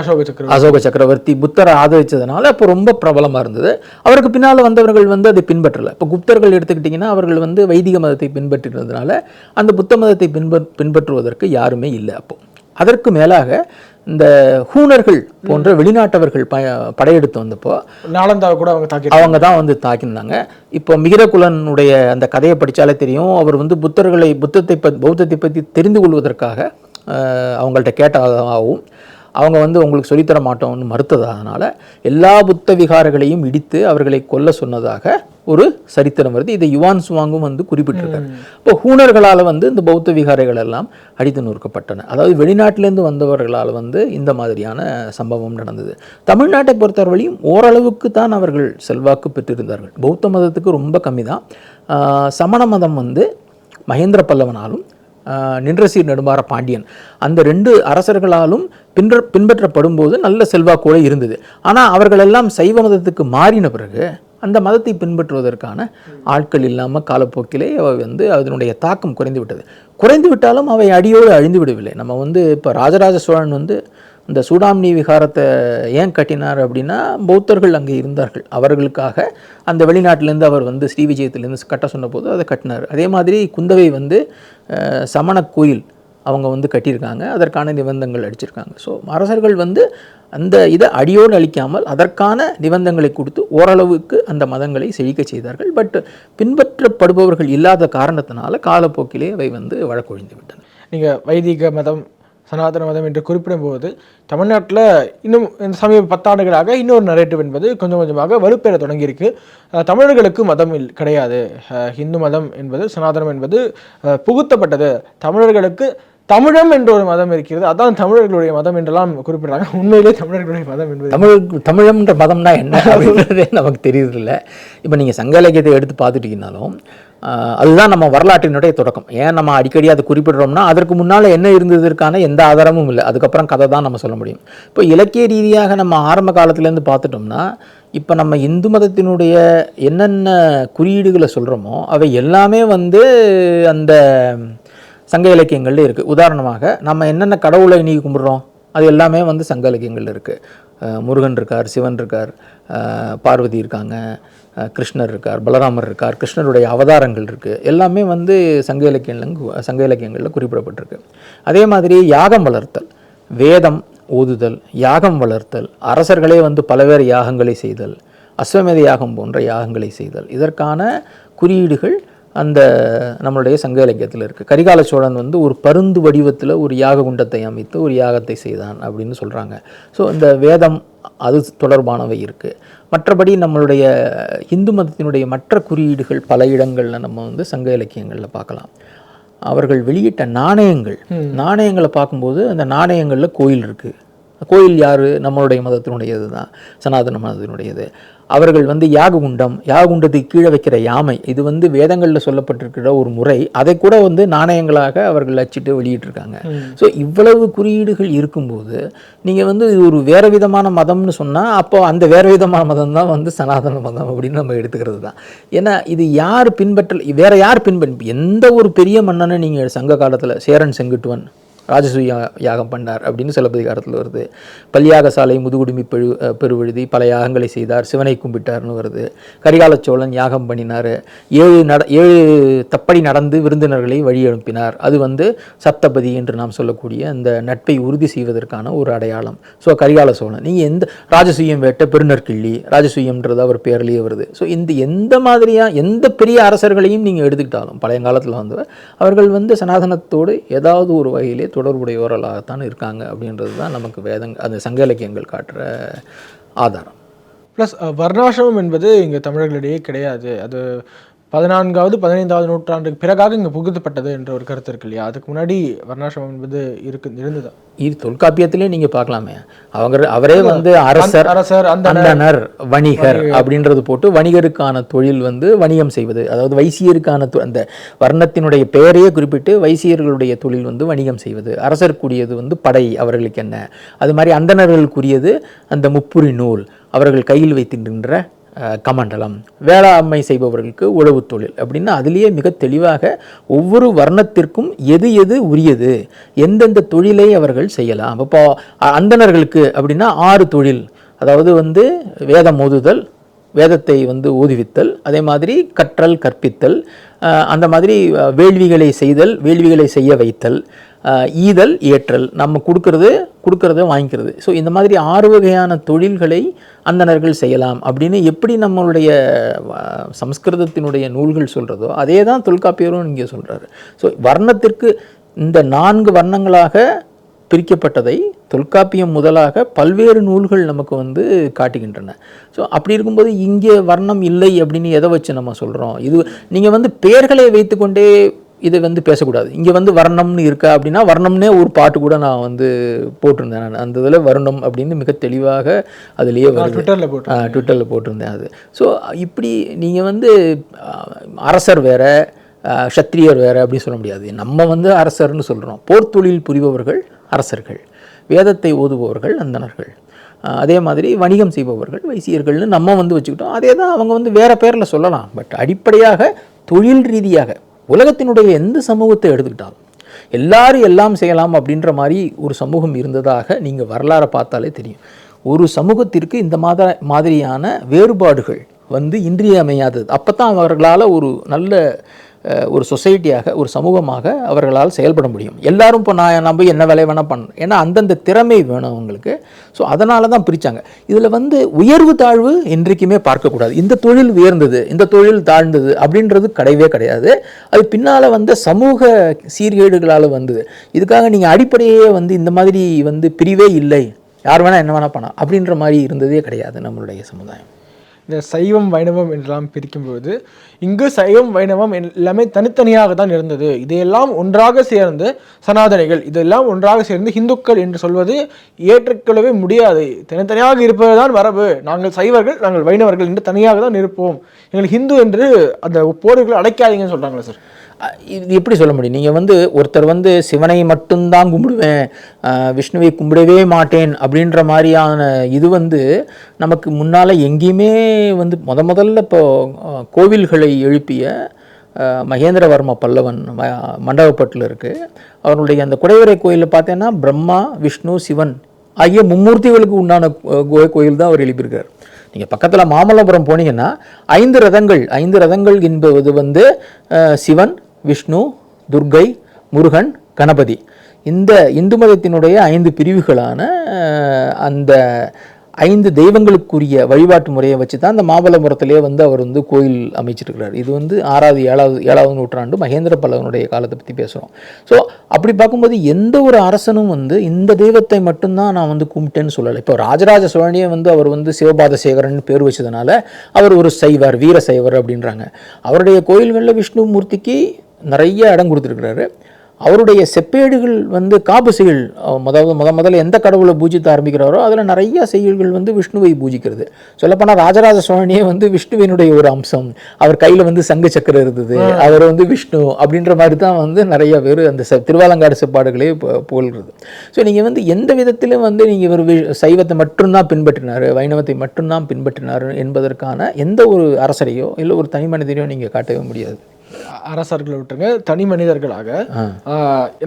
Speaker 2: அசோக சக்கரவர்த்தி புத்தரை ஆதரித்ததுனால அப்போ ரொம்ப பிரபலமாக இருந்தது. அவருக்கு பின்னால் வந்தவர்கள் வந்து அதை பின்பற்றலை. இப்போ குப்தர்கள் எடுத்துக்கிட்டிங்கன்னா அவர்கள் வந்து வைதிக மதத்தை பின்பற்றினதுனால அந்த புத்த மதத்தை பின்பற்றுவதற்கு யாருமே இல்லை. அப்போ அதற்கு மேலாக இந்த ஹூனர்கள் போன்ற வெளிநாட்டவர்கள் படையெடுத்து வந்தப்போ
Speaker 3: நாலந்தாவை கூட அவங்க
Speaker 2: தான் வந்து தாக்கினாங்க. இப்போ மிகிரகுலனுடைய அந்த கதையை படித்தாலே தெரியும். அவர் வந்து பௌத்தத்தை பற்றி தெரிந்து கொள்வதற்காக அவங்கள்ட்ட கேட்டதாகவும் அவங்க வந்து உங்களுக்கு சொல்லித்தர மாட்டோம்னு மறுத்ததனால எல்லா புத்த விகாரங்களையும் இடித்து அவர்களை கொல்ல சொன்னதாக ஒரு சரித்திரம் வருது. இதை யுவான் சுவாங்கும் வந்து குறிப்பிட்டிருக்காரு. இப்போ ஹூனர்களால் வந்து இந்த பௌத்த விகாரைகள் எல்லாம் அடித்து நொறுக்கப்பட்டன. அதாவது வெளிநாட்டிலேருந்து வந்தவர்களால் வந்து இந்த மாதிரியான சம்பவம் நடந்தது. தமிழ்நாட்டை பொறுத்தவரையும் ஓரளவுக்கு தான் அவர்கள் செல்வாக்கு பெற்றிருந்தார்கள். பௌத்த மதத்துக்கு ரொம்ப கம்மி தான். சமண மதம் வந்து மகேந்திர பல்லவனாலும் நின்றசீர் நெடுமாற பாண்டியன் அந்த 2 அரசர்களாலும் பின்பற்றப்படும் போது நல்ல செல்வாக்கோடு இருந்தது. ஆனால் அவர்களெல்லாம் சைவ மதத்துக்கு மாறின பிறகு அந்த மதத்தை பின்பற்றுவதற்கான ஆட்கள் இல்லாமல் காலப்போக்கிலே அவை வந்து அதனுடைய தாக்கம் குறைந்து விட்டது. குறைந்து விட்டாலும் அவை அடியோடு அழிந்து விடவில்லை. நம்ம வந்து இப்போ ராஜராஜ சோழன் வந்து இந்த சூடாமணி விகாரத்தை ஏன் கட்டினார் அப்படின்னா பௌத்தர்கள் அங்கே இருந்தார்கள், அவர்களுக்காக அந்த வெளிநாட்டிலேருந்து அவர் வந்து ஸ்ரீவிஜயத்திலேருந்து கட்ட சொன்ன போது அதை கட்டினார். அதே மாதிரி குந்தவை வந்து சமண கோயில் அவங்க வந்து கட்டியிருக்காங்க, அதற்கான நிபந்தங்கள் அடிச்சிருக்காங்க. ஸோ அரசர்கள் வந்து அந்த இதை அடியோடு அளிக்காமல் அதற்கான நிபந்தங்களை கொடுத்து ஓரளவுக்கு அந்த மதங்களை செழிக்க செய்தார்கள். பட் பின்பற்றப்படுபவர்கள் இல்லாத காரணத்தினால காலப்போக்கிலே அவை வந்து வழக்கொழிந்து விட்டன.
Speaker 3: நீங்கள் வைதிக மதம் சனாதன மதம் என்று குறிப்பிடும்போது தமிழ்நாட்டில் இன்னும் இந்த சமீப 10 ஆண்டுகளாக இன்னொரு நரேட்டிவ் என்பது கொஞ்சம் கொஞ்சமாக வலுப்பெற தொடங்கியிருக்கு. தமிழர்களுக்கு மதம் கிடையாது, ஹிந்து மதம் என்பது சனாதனம் என்பது புகுத்தப்பட்டது, தமிழர்களுக்கு தமிழம் என்ற ஒரு மதம் இருக்கிறது, அதான் தமிழர்களுடைய மதம் என்றெல்லாம் குறிப்பிடுறாங்க. உண்மையிலே தமிழர்களுடைய மதம் என்பது
Speaker 2: தமிழம்ன்ற மதம்னா என்ன அப்படின்றதே நமக்கு தெரியுதில்லை. இப்போ நீங்கள் சங்க இலக்கியத்தை எடுத்து பார்த்துட்டீங்கன்னாலும் அதுதான் நம்ம வரலாற்றினுடைய தொடக்கம். ஏன் நம்ம அடிக்கடி அதை குறிப்பிடுறோம்னா அதற்கு முன்னால் என்ன இருந்ததற்கான எந்த ஆதாரமும் இல்லை, அதுக்கப்புறம் கதை தான் நம்ம சொல்ல முடியும். இப்போ இலக்கிய ரீதியாக நம்ம ஆரம்ப காலத்துலேருந்து பார்த்துட்டோம்னா இப்போ நம்ம இந்து மதத்தினுடைய என்னென்ன குறியீடுகளை சொல்கிறோமோ அவை எல்லாமே வந்து அந்த சங்க இலக்கியங்களில் இருக்குது. உதாரணமாக நம்ம என்னென்ன கடவுளை இன்றைக்கி கும்பிட்றோம் அது எல்லாமே வந்து சங்க இலக்கியங்களில் இருக்குது. முருகன் இருக்கார், சிவன் இருக்கார், பார்வதி இருக்காங்க, கிருஷ்ணர் இருக்கார், பலராமர் இருக்கார், கிருஷ்ணருடைய அவதாரங்கள் இருக்குது, எல்லாமே வந்து சங்க இலக்கியங்களில் குறிப்பிடப்பட்டிருக்கு. அதே மாதிரி யாகம் வளர்த்தல், வேதம் ஓதுதல், யாகம் வளர்த்தல், அரசர்களே வந்து பலவேறு யாகங்களை செய்தல், அஸ்வமேத யாகம் போன்ற யாகங்களை செய்தல், இதற்கான குறியீடுகள் அந்த நம்மளுடைய சங்க இலக்கியத்தில் இருக்குது. கரிகால சோழன் வந்து ஒரு பருந்து வடிவத்தில் ஒரு யாக குண்டத்தை அமைத்து ஒரு யாகத்தை செய்தான் அப்படின்னு சொல்கிறாங்க. ஸோ இந்த வேதம் அது தொடர்பானவை இருக்குது. மற்றபடி நம்மளுடைய இந்து மதத்தினுடைய மற்ற குறியீடுகள் பல இடங்களில் நம்ம வந்து சங்க இலக்கியங்களில் பார்க்கலாம். அவர்கள் வெளியிட்ட நாணயங்களை பார்க்கும்போது அந்த நாணயங்களில் கோயில் இருக்குது. கோயில் யார்? நம்மளுடைய மதத்தினுடையது தான், சனாதன மதத்தினுடையது. அவர்கள் வந்து யாககுண்டத்துக்கு கீழே வைக்கிற யாமை, இது வந்து வேதங்களில் சொல்லப்பட்டிருக்கிற ஒரு முறை, அதை கூட வந்து நாணயங்களாக அவர்கள் அச்சிட்டு வெளியிட்டிருக்காங்க. ஸோ இவ்வளவு குறியீடுகள் இருக்கும்போது நீங்கள் வந்து இது ஒரு வேறு விதமான மதம்னு சொன்னால் அப்போ அந்த வேறு விதமான மதம் தான் வந்து சனாதன மதம் அப்படின்னு நம்ம எடுத்துக்கிறது தான். ஏன்னா இது யார் யார் எந்த ஒரு பெரிய மன்னனை நீங்கள் சங்க காலத்தில் சேரன் செங்குட்டுவன் ராஜசூய யாகம் பண்ணார் அப்படின்னு சிலப்பதிகாரத்தில் வருது. பல்யாக சாலை முதுகுடுமி பெருவழுதி பல யாகங்களை செய்தார், சிவனை கும்பிட்டார்னு வருது. கரிகால சோழன் யாகம் பண்ணினார், 7 தப்படி நடந்து விருந்தினர்களை வழி அனுப்பினார். அது வந்து சப்தபதி என்று நாம் சொல்லக்கூடிய அந்த நட்பை உறுதி செய்வதற்கான ஒரு அடையாளம். ஸோ கரிகால சோழன் நீங்கள் எந்த ராஜசூயம் வேட்ட பெருநற்கிள்ளி, ராஜசூயம்ன்றது அவர் பேர்லேயே வருது. ஸோ எந்த மாதிரியாக எந்த பெரிய அரசர்களையும் நீங்கள் எடுத்துக்கிட்டாலும் பழையங்காலத்தில் வந்து அவர்கள் வந்து சனாதனத்தோடு ஏதாவது ஒரு வகையிலே தொடர்புடையவர்களாகத்தான் இருக்காங்க அப்படின்றது தான் நமக்கு அந்த சங்க இலக்கியங்கள் காட்டுற ஆதாரம்.
Speaker 3: ப்ளஸ் வர்ணாசிரமம் என்பது இங்கே தமிழர்களிடையே கிடையாது, அது 14வது 15வது நூற்றாண்டுக்கு பிறகாக இங்கே புகுத்தப்பட்டது என்ற ஒரு கருத்து இருக்கு இல்லையா? அதுக்கு முன்னாடி வர்ணாசிரமம் என்பது இருந்ததா?
Speaker 2: இது தொல்காப்பியத்திலே நீங்கள் பார்க்கலாமே. அவரே வந்து அரசர், அந்தனர், வணிகர் அப்படின்றது போட்டு வணிகருக்கான தொழில் வந்து வணிகம் செய்வது, அதாவது வைசியருக்கான அந்த வர்ணத்தினுடைய பெயரையே குறிப்பிட்டு வைசியர்களுடைய தொழில் வந்து வணிகம் செய்வது, அரசருக்குரியது வந்து படை அவர்களுக்கு என்ன, அது மாதிரி அந்தணர்களுக்குரியது அந்த முப்புரி நூல், அவர்கள் கையில் வைத்திருக்கின்ற கமண்டலம், வேளாண்மை செய்பவர்களுக்கு உழவு தொழில் அப்படின்னா அதுலேயே மிக தெளிவாக ஒவ்வொரு வர்ணத்திற்கும் எது உரியது, எந்தெந்த தொழிலை அவர்கள் செய்யலாம். அப்போ அந்தணர்களுக்கு அப்படின்னா 6 தொழில், அதாவது வந்து வேதம் ஓதுதல், வேதத்தை வந்து ஓதுவித்தல், அதே மாதிரி கற்றல் கற்பித்தல், அந்த மாதிரி வேள்விகளை செய்தல், வேள்விகளை செய்ய வைத்தல், ஈதல் ஏற்றல், நம்ம கொடுக்கறத வாங்கிக்கிறது. ஸோ இந்த மாதிரி 6 வகையான தொழில்களை அந்தணர்கள் செய்யலாம் அப்படின்னு எப்படி நம்மளுடைய சமஸ்கிருதத்தினுடைய நூல்கள் சொல்கிறதோ அதே தான் தொல்காப்பியரும் இங்கே சொல்கிறாரு. ஸோ வர்ணத்திற்கு இந்த 4 வர்ணங்களாக பிரிக்கப்பட்டதை தொல்காப்பியம் முதலாக பல்வேறு நூல்கள் நமக்கு வந்து காட்டுகின்றன. ஸோ அப்படி இருக்கும்போது இங்கே வர்ணம் இல்லை அப்படின்னு எதை வச்சு நம்ம சொல்கிறோம்? இது நீங்கள் வந்து பெயர்களை வைத்துக்கொண்டே இதை வந்து பேசக்கூடாது. இங்கே வந்து வர்ணம்னு இருக்கா அப்படின்னா வர்ணம்னே ஒரு பாட்டு கூட நான் வந்து போட்டிருந்தேன். நான் அந்த இதில் வர்ணம் அப்படின்னு மிக தெளிவாக அதுலேயே ட்விட்டரில் போட்டிருந்தேன் அது. ஸோ இப்படி நீங்கள் வந்து அரசர் வேற க்ஷத்ரியர் வேறு அப்படின்னு சொல்ல முடியாது. நம்ம வந்து அரசர்னு சொல்கிறோம். போர் தொழில் புரிபவர்கள் அரசர்கள், வேதத்தை ஓதுபவர்கள் அந்தணர்கள், அதே மாதிரி வணிகம் செய்பவர்கள் வைசியர்கள்னு நம்ம வந்து வச்சுக்கிட்டோம். அதே தான் அவங்க வந்து வேறு பேரில் சொல்லலாம். பட் அடிப்படையாக தொழில் ரீதியாக உலகத்தினுடைய எந்த சமூகத்தை எடுத்துக்கிட்டாலும் எல்லாரும் எல்லாம் செய்யலாம் அப்படின்ற மாதிரி ஒரு சமூகம் இருந்ததாக நீங்கள் வரலாறை பார்த்தாலே தெரியும். ஒரு சமூகத்திற்கு இந்த மாதிரியான வேறுபாடுகள் வந்து இன்றியமையாதது. அப்போ தான் அவர்களால் ஒரு நல்ல ஒரு சொசைட்டியாக ஒரு சமூகமாக அவர்களால் செயல்பட முடியும். எல்லாரும் இப்போ நம்ம என்ன வேலை வேணால் பண்ணணும், ஏன்னா அந்தந்த திறமை வேணும் அவங்களுக்கு. ஸோ அதனால தான் பிரித்தாங்க. இதில் வந்து உயர்வு தாழ்வு என்றைக்குமே பார்க்கக்கூடாது. இந்த தொழில் உயர்ந்தது, இந்த தொழில் தாழ்ந்தது அப்படின்றது கிடையவே கிடையாது. அது பின்னால் வந்த சமூக சீர்கேடுகளால் வந்தது. இதுக்காக நீங்கள் அடிப்படையே வந்து இந்த மாதிரி வந்து பிரிவே இல்லை, யார் வேணால் என்ன வேணால் பண்ணலாம் அப்படின்ற மாதிரி இருந்ததே கிடையாது நம்மளுடைய சமுதாயம்.
Speaker 3: இந்த சைவம் வைணவம் என்றெல்லாம் பிரிக்கும்போது இங்கு சைவம் வைணவம் எல்லாமே தனித்தனியாக தான் இருந்தது. இதையெல்லாம் ஒன்றாக சேர்ந்து சனாதனிகள், இதெல்லாம் ஒன்றாக சேர்ந்து இந்துக்கள் என்று சொல்வது ஏற்றுக்கொள்ளவே முடியாது. தனித்தனியாக இருப்பதுதான் மரபு. நாங்கள் சைவர்கள், நாங்கள் வைணவர்கள் என்று தனியாக தான் இருப்போம், எங்கள் ஹிந்து என்று அந்த போர்களை அடைக்காதீங்கன்னு சொல்கிறாங்களா சார்?
Speaker 2: இது எப்படி சொல்ல முடியும்? நீங்கள் வந்து ஒருத்தர் வந்து சிவனை மட்டும்தான் கும்பிடுவேன், விஷ்ணுவை கும்பிடவே மாட்டேன் அப்படின்ற மாதிரியான இது வந்து நமக்கு முன்னால் எங்கேயுமே வந்து முதல்ல இப்போ கோவில்களை எழுப்பிய மகேந்திரவர்ம பல்லவன் மண்டபப்பட்டில் இருக்குது. அவருடைய அந்த குடைவரை கோயிலில் பார்த்தேன்னா பிரம்மா விஷ்ணு சிவன் ஆகிய மும்மூர்த்திகளுக்கு உண்டான கோயில் தான் அவர் எழுப்பியிருக்கார். நீங்கள் பக்கத்தில் மாமல்லபுரம் போனீங்கன்னா 5 ரதங்கள் என்பது வந்து சிவன், விஷ்ணு, துர்கை, முருகன், கணபதி. இந்த இந்து மதத்தினுடைய 5 பிரிவுகளான அந்த 5 தெய்வங்களுக்குரிய வழிபாட்டு முறையை வச்சு தான் அந்த மாமல்லபுரத்திலே வந்து அவர் வந்து கோயில் அமைச்சிருக்கிறார். இது வந்து 6வது 7வது நூற்றாண்டு மகேந்திர பல்லவனுடைய காலத்தை பற்றி பேசுகிறோம். ஸோ அப்படி பார்க்கும்போது எந்த ஒரு அரசனும் வந்து இந்த தெய்வத்தை மட்டும்தான் நான் வந்து கும்பிட்டேன்னு சொல்லலை. இப்போ ராஜராஜ சோழனே வந்து அவர் வந்து சிவபாதசேகரன் பேர் வச்சதுனால அவர் ஒரு சைவர், வீர சைவர் அப்படின்றாங்க. அவருடைய கோயில்களில் விஷ்ணு மூர்த்திக்கு நிறைய இடம் கொடுத்துருக்கிறாரு. அவருடைய செப்பேடுகள் வந்து காப்பு செயல், முதல்ல எந்த கடவுளை பூஜித்த ஆரம்பிக்கிறாரோ அதில் நிறைய செயல்கள் வந்து விஷ்ணுவை பூஜிக்கிறது. சொல்லப்போனால் ராஜராஜ சோழனே வந்து விஷ்ணுவினுடைய ஒரு அம்சம். அவர் கையில் வந்து சங்கு சக்கரம் இருந்தது, அவர் வந்து விஷ்ணு அப்படின்ற மாதிரி தான் வந்து நிறைய பேர் அந்த திருவாலங்காடு செப்பாடுகளே புகழ்கிறது. ஸோ நீங்கள் வந்து எந்த விதத்திலும் வந்து நீங்கள் ஒரு சைவத்தை மட்டும்தான் பின்பற்றினார், வைணவத்தை மட்டும்தான் பின்பற்றினார் என்பதற்கான எந்த ஒரு அரசரையோ இல்லை ஒரு தனி மனிதரையோ நீங்கள் காட்டவே முடியாது.
Speaker 3: அரசர்களை விட்டுருங்க, தனி மனிதர்களாக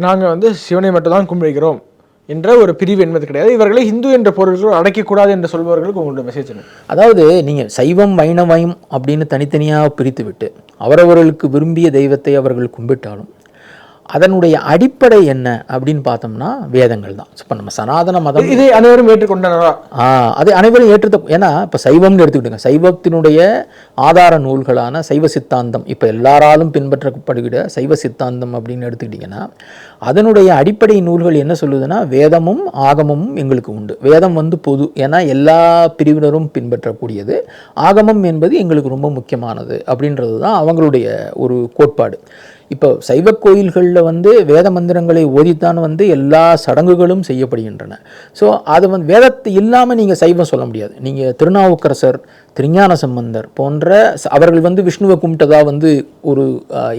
Speaker 3: நாங்கள் வந்து சிவனை மட்டும் தான் கும்பிடுகிறோம் என்ற ஒரு பிரிவு என்பது கிடையாது. இவர்களை இந்து என்ற பொருள்கள் அடைக்கக்கூடாது என்று சொல்பவர்களுக்கு உங்களோட மெசேஜ் என்ன?
Speaker 2: அதாவது நீங்கள் சைவம் வைணவம் அப்படின்னு தனித்தனியாக பிரித்து விட்டு அவரவர்களுக்கு விரும்பிய தெய்வத்தை அவர்கள் கும்பிட்டாலும் அதனுடைய அடிப்படை என்ன அப்படின்னு பார்த்தோம்னா வேதங்கள் தான். இப்போ நம்ம சனாதன மதம்
Speaker 3: இதை அனைவரும் ஏற்றுக்கொண்டாரா?
Speaker 2: அது அனைவரும் ஏன்னா இப்போ சைவம்னு எடுத்துக்கிட்டுங்க, சைவத்தினுடைய ஆதார நூல்களான சைவ சித்தாந்தம், இப்போ எல்லாராலும் பின்பற்றப்படுகிற சைவ சித்தாந்தம் அப்படின்னு எடுத்துக்கிட்டிங்கன்னா அதனுடைய அடிப்படை நூல்கள் என்ன சொல்லுதுன்னா வேதமும் ஆகமமும் எங்களுக்கு உண்டு. வேதம் வந்து பொது, ஏன்னா எல்லா பிரிவினரும் பின்பற்றக்கூடியது. ஆகமம் என்பது எங்களுக்கு ரொம்ப முக்கியமானது அப்படின்றது தான் அவங்களுடைய ஒரு கோட்பாடு. இப்போ சைவ கோயில்களில் வந்து வேத மந்திரங்களை ஓதித்தான் வந்து எல்லா சடங்குகளும் செய்யப்படுகின்றன. ஸோ அது வந்து வேதத்தை இல்லாமல் நீங்கள் சைவம் சொல்ல முடியாது. நீங்கள் திருநாவுக்கரசர், திருஞான சம்பந்தர் போன்ற அவர்கள் வந்து விஷ்ணுவை கும்பிட்டதா வந்து ஒரு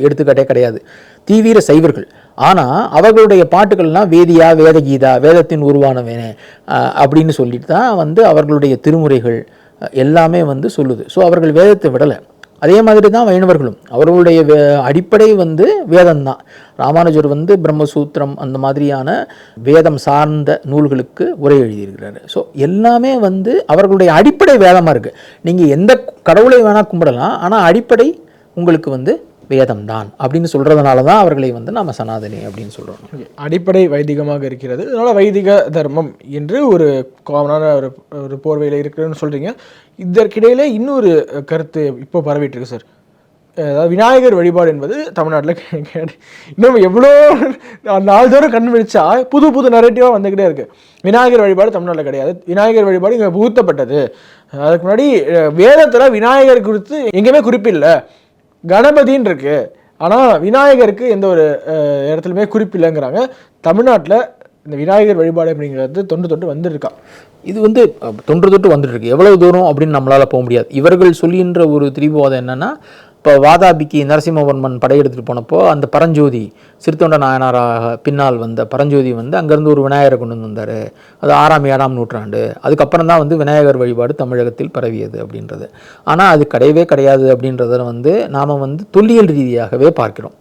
Speaker 2: எடுத்துக்காட்டே கிடையாது, தீவிர சைவர்கள். ஆனால் அவர்களுடைய பாட்டுகள்லாம் வேதியா, வேதகீதா, வேதத்தின் உருவானவேனே அப்படின்னு சொல்லிட்டு தான் வந்து அவர்களுடைய திருமுறைகள் எல்லாமே வந்து சொல்லுது. ஸோ அவர்கள் வேதத்தை விடலை. அதே மாதிரி தான் வைணவர்களும் அவர்களுடைய அடிப்படை வந்து வேதம்தான். ராமானுஜர் வந்து பிரம்மசூத்திரம் அந்த மாதிரியான வேதம் சார்ந்த நூல்களுக்கு உரை எழுதியிருக்கிறாரு. ஸோ எல்லாமே வந்து அவர்களுடைய அடிப்படை வேதமாக இருக்குது. நீங்கள் எந்த கடவுளை வேணால் கும்பிடலாம், ஆனால் அடிப்படை உங்களுக்கு வந்து வேதம்தான் அப்படின்னு சொல்கிறதுனால தான் அவர்களை வந்து நம்ம சனாதனி அப்படின்னு சொல்கிறோம்.
Speaker 3: அடிப்படை வைதிகமாக இருக்கிறது, அதனால் வைதிக தர்மம் என்று ஒரு காமனான ஒரு போர்வையில் இருக்குதுன்னு சொல்கிறீங்க. இதற்கிடையிலே இன்னொரு கருத்து இப்போ பரவிட்டு இருக்கு சார். அதாவது விநாயகர் வழிபாடு என்பது தமிழ்நாட்டில் இன்னும் எவ்வளோ நாள்தோறும் கண்டுபிடிச்சா புது புது நரேட்டிவாக வந்துக்கிட்டே இருக்குது. விநாயகர் வழிபாடு தமிழ்நாட்டில் கிடையாது, விநாயகர் வழிபாடு இங்கே புகுத்தப்பட்டது. அதுக்கு முன்னாடி வேதத்தில் விநாயகர் குறித்து எங்கேயுமே குறிப்பில்லை, கணபதின்னு இருக்கு, ஆனால் விநாயகருக்கு எந்த ஒரு இடத்துலையுமே குறிப்பில்லைங்கிறாங்க. தமிழ்நாட்டில் இந்த விநாயகர் வழிபாடு அப்படிங்கிறது தொன்று தொட்டு வந்துருக்கா?
Speaker 2: இது வந்து தொன்று தொட்டு வந்துட்டு இருக்கு. எவ்வளவு தூரம் அப்படின்னு நம்மளால போக முடியாது. இவர்கள் சொல்கின்ற ஒரு திரிபுவாதம் என்னன்னா, இப்போ வாதாபிக்கு நரசிம்மவர்மன் படையெடுத்துட்டு போனப்போ அந்த பரஞ்சோதி சிறுத்தொண்ட நாயனாராக பின்னால் வந்த பரஞ்சோதி வந்து அங்கேருந்து ஒரு விநாயகரை கொண்டு வந்தார். அது 6ஆம் 7ஆம் நூற்றாண்டு. அதுக்கப்புறம் தான் வந்து விநாயகர் வழிபாடு தமிழகத்தில் பரவியது அப்படின்றது. ஆனால் அது கிடையவே கிடையாது அப்படின்றத வந்து நாம் வந்து தொல்லியல் ரீதியாகவே பார்க்கிறோம்.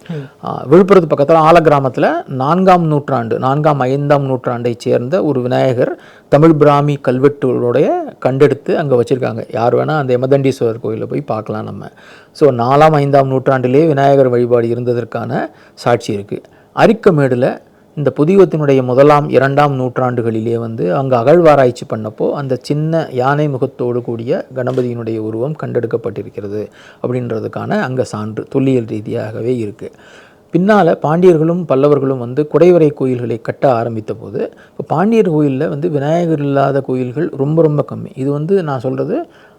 Speaker 2: விழுப்புரத்து பக்கத்தில் ஆல கிராமத்தில் 4ஆம் நூற்றாண்டு 4ஆம் 5ஆம் நூற்றாண்டை சேர்ந்த ஒரு விநாயகர் தமிழ் பிராமி கல்வெட்டுடைய கண்டெடுத்து அங்கே வச்சுருக்காங்க. யார் வேணால் அந்த யமதண்டீஸ்வரர் கோயிலில் போய் பார்க்கலாம் நம்ம. ஸோ 4ஆம் 5ஆம் நூற்றாண்டிலே விநாயகர் வழிபாடு இருந்ததற்கான சாட்சி இருக்குது. அரிக்கமேடில் இந்த புதியத்தினுடைய 1ஆம் 2ஆம் நூற்றாண்டுகளிலே வந்து அங்கே அகழ்வாராய்ச்சி பண்ணப்போ அந்த சின்ன யானை முகத்தோடு கூடிய கணபதியினுடைய உருவம் கண்டெடுக்கப்பட்டிருக்கிறது அப்படின்றதுக்கான அங்கே சான்று தொல்லியல் ரீதியாகவே இருக்குது. பின்னால் பாண்டியர்களும் பல்லவர்களும் வந்து குடைவரை கோயில்களை கட்ட ஆரம்பித்த போது இப்போ பாண்டியர் கோயிலில் வந்து விநாயகர் இல்லாத கோயில்கள் ரொம்ப ரொம்ப கம்மி. இது வந்து நான் சொல்கிறது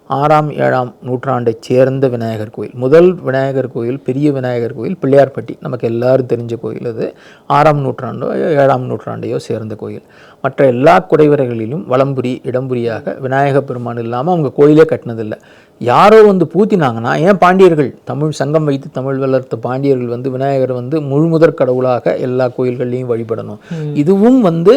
Speaker 2: 6ஆம் 7ஆம் நூற்றாண்டை சேர்ந்த விநாயகர் கோயில். முதல் விநாயகர் கோயில் பெரிய விநாயகர் கோயில் பிள்ளையார்பட்டி, நமக்கு எல்லாரும் தெரிஞ்ச கோயில். அது 6ஆம் நூற்றாண்டோ 7ஆம் நூற்றாண்டையோ சேர்ந்த கோயில். மற்ற எல்லா குடைவரைகளிலும் வலம்புரி இடம்புரியாக விநாயகர் பெருமான் இல்லாமல் அவங்க கோயிலே கட்டினதில்லை. யாரோ வந்து பூத்தினாங்கன்னா, ஏன் பாண்டியர்கள் தமிழ் சங்கம் வைத்து தமிழ் வளர்த்த பாண்டியர்கள் வந்து விநாயகர் வந்து முழுமுதற் கடவுளாக எல்லா கோயில்கள்லையும் வழிபடணும். இதுவும் வந்து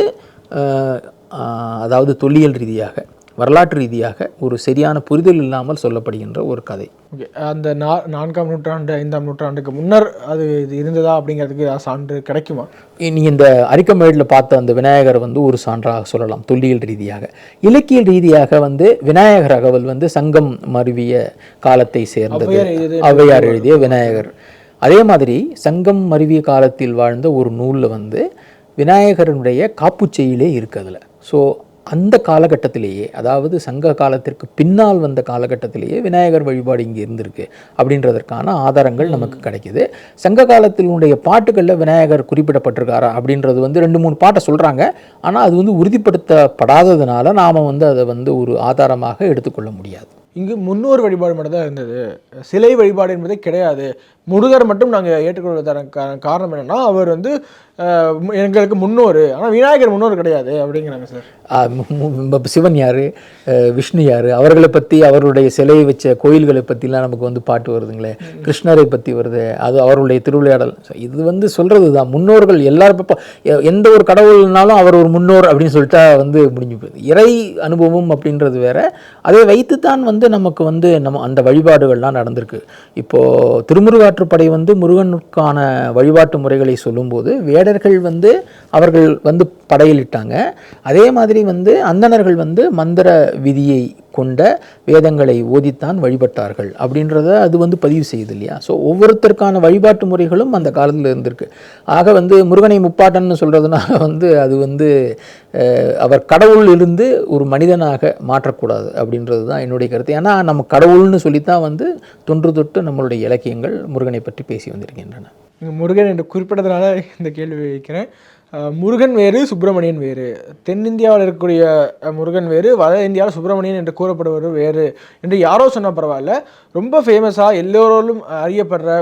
Speaker 2: அதாவது தொல்லியல் ரீதியாக வரலாற்று ரீதியாக ஒரு சரியான புரிதல் இல்லாமல் சொல்லப்படுகின்ற ஒரு கதை.
Speaker 3: ஓகே, அந்த 4ஆம் நூற்றாண்டு 5ஆம் நூற்றாண்டுக்கு முன்னர் அது இது இருந்ததா அப்படிங்கிறதுக்கு சான்று கிடைக்குமா?
Speaker 2: நீ இந்த அரிக்கமேடில் பார்த்த அந்த விநாயகர் வந்து ஒரு சான்றாக சொல்லலாம் தொல்லியல் ரீதியாக. இலக்கியல் ரீதியாக வந்து விநாயகர் அகவல் வந்து சங்கம் மருவிய காலத்தை சேர்ந்தது, ஔவையார் எழுதிய விநாயகர். அதே மாதிரி சங்கம் மருவிய காலத்தில் வாழ்ந்த ஒரு நூலில் வந்து விநாயகருடைய காப்புச்செயிலே இருக்குது அதில். ஸோ அந்த காலகட்டத்திலேயே, அதாவது சங்க காலத்திற்கு பின்னால் வந்த காலகட்டத்திலேயே விநாயகர் வழிபாடு இங்கே இருந்திருக்கு அப்படின்றதற்கான ஆதாரங்கள் நமக்கு கிடைக்கிது. சங்க காலத்தினுடைய பாட்டுகளில் விநாயகர் குறிப்பிடப்பட்டிருக்காரா அப்படின்றது வந்து 2-3 பாட்டை சொல்கிறாங்க. ஆனால் அது வந்து உறுதிப்படுத்தப்படாததுனால நாம் வந்து அதை வந்து ஒரு ஆதாரமாக எடுத்துக்கொள்ள முடியாது.
Speaker 3: இங்கு முன்னோர் வழிபாடு மட்டும் தான் இருந்தது, சிலை வழிபாடு என்பதே கிடையாது. முருகர் மட்டும் நாங்கள் ஏற்றுக்கொள்வதற்கான காரணம் என்னென்னா, அவர் வந்து எங்களுக்கு முன்னோர், ஆனால் விநாயகர் முன்னோர் கிடையாது அப்படிங்கிறாங்க சார்.
Speaker 2: சிவன் யார், விஷ்ணு யார், அவர்களை பற்றி அவருடைய சிலையை வச்ச கோயில்களை பற்றிலாம் நமக்கு வந்து பாட்டு வருதுங்களே, கிருஷ்ணரை பற்றி வருது, அது அவருடைய திருவிளையாடல். இது வந்து சொல்கிறது தான் முன்னோர்கள் எல்லாரும். இப்போ எந்த ஒரு கடவுள்னாலும் அவர் ஒரு முன்னோர் அப்படின்னு சொல்லிட்டா வந்து முடிஞ்சு போகுது. இறை அனுபவம் அப்படின்றது வேற. அதை வைத்துத்தான் வந்து நமக்கு வந்து நம்ம அந்த வழிபாடுகள்லாம் நடந்திருக்கு. இப்போது திருமுருகாற்றுப்படை வந்து முருகனுக்கான வழிபாட்டு முறைகளை சொல்லும்போது வேடர்கள் வந்து அவர்கள் வந்து படையலிட்டாங்க. அதே மாதிரி வந்து அந்தணர்கள் வந்து மந்திர விதியை கொண்ட வேதங்களை ஓதித்தான் வழிபட்டார்கள் அப்படின்றத அது வந்து பதிவு செய்யுது இல்லையா. ஸோ ஒவ்வொருத்தருக்கான வழிபாட்டு முறைகளும் அந்த காலத்தில் இருந்திருக்கு. ஆக வந்து முருகனை முப்பாட்டன்னு சொல்கிறதுனால வந்து அது வந்து அவர் கடவுள் இருந்து ஒரு மனிதனாக மாற்றக்கூடாது அப்படின்றது தான் என்னுடைய கருத்து. ஏன்னா நம்ம கடவுள்னு சொல்லித்தான் வந்து தொன்று தொட்டு நம்மளுடைய இலக்கியங்கள் முருகனை பற்றி பேசி வந்திருக்கின்றன.
Speaker 3: முருகன் என்று குறிப்பிட்டதுனால இந்த கேள்வி வைக்கிறேன். முருகன் வேறு, சுப்பிரமணியன் வேறு. தென்னிந்தியாவில் இருக்கக்கூடிய முருகன் வேறு, வட இந்தியாவில் சுப்பிரமணியன் என்று கூறப்படுவர் வேறு என்று யாரோ சொன்னால் பரவாயில்ல. ரொம்ப ஃபேமஸாக எல்லோரும் அறியப்படுற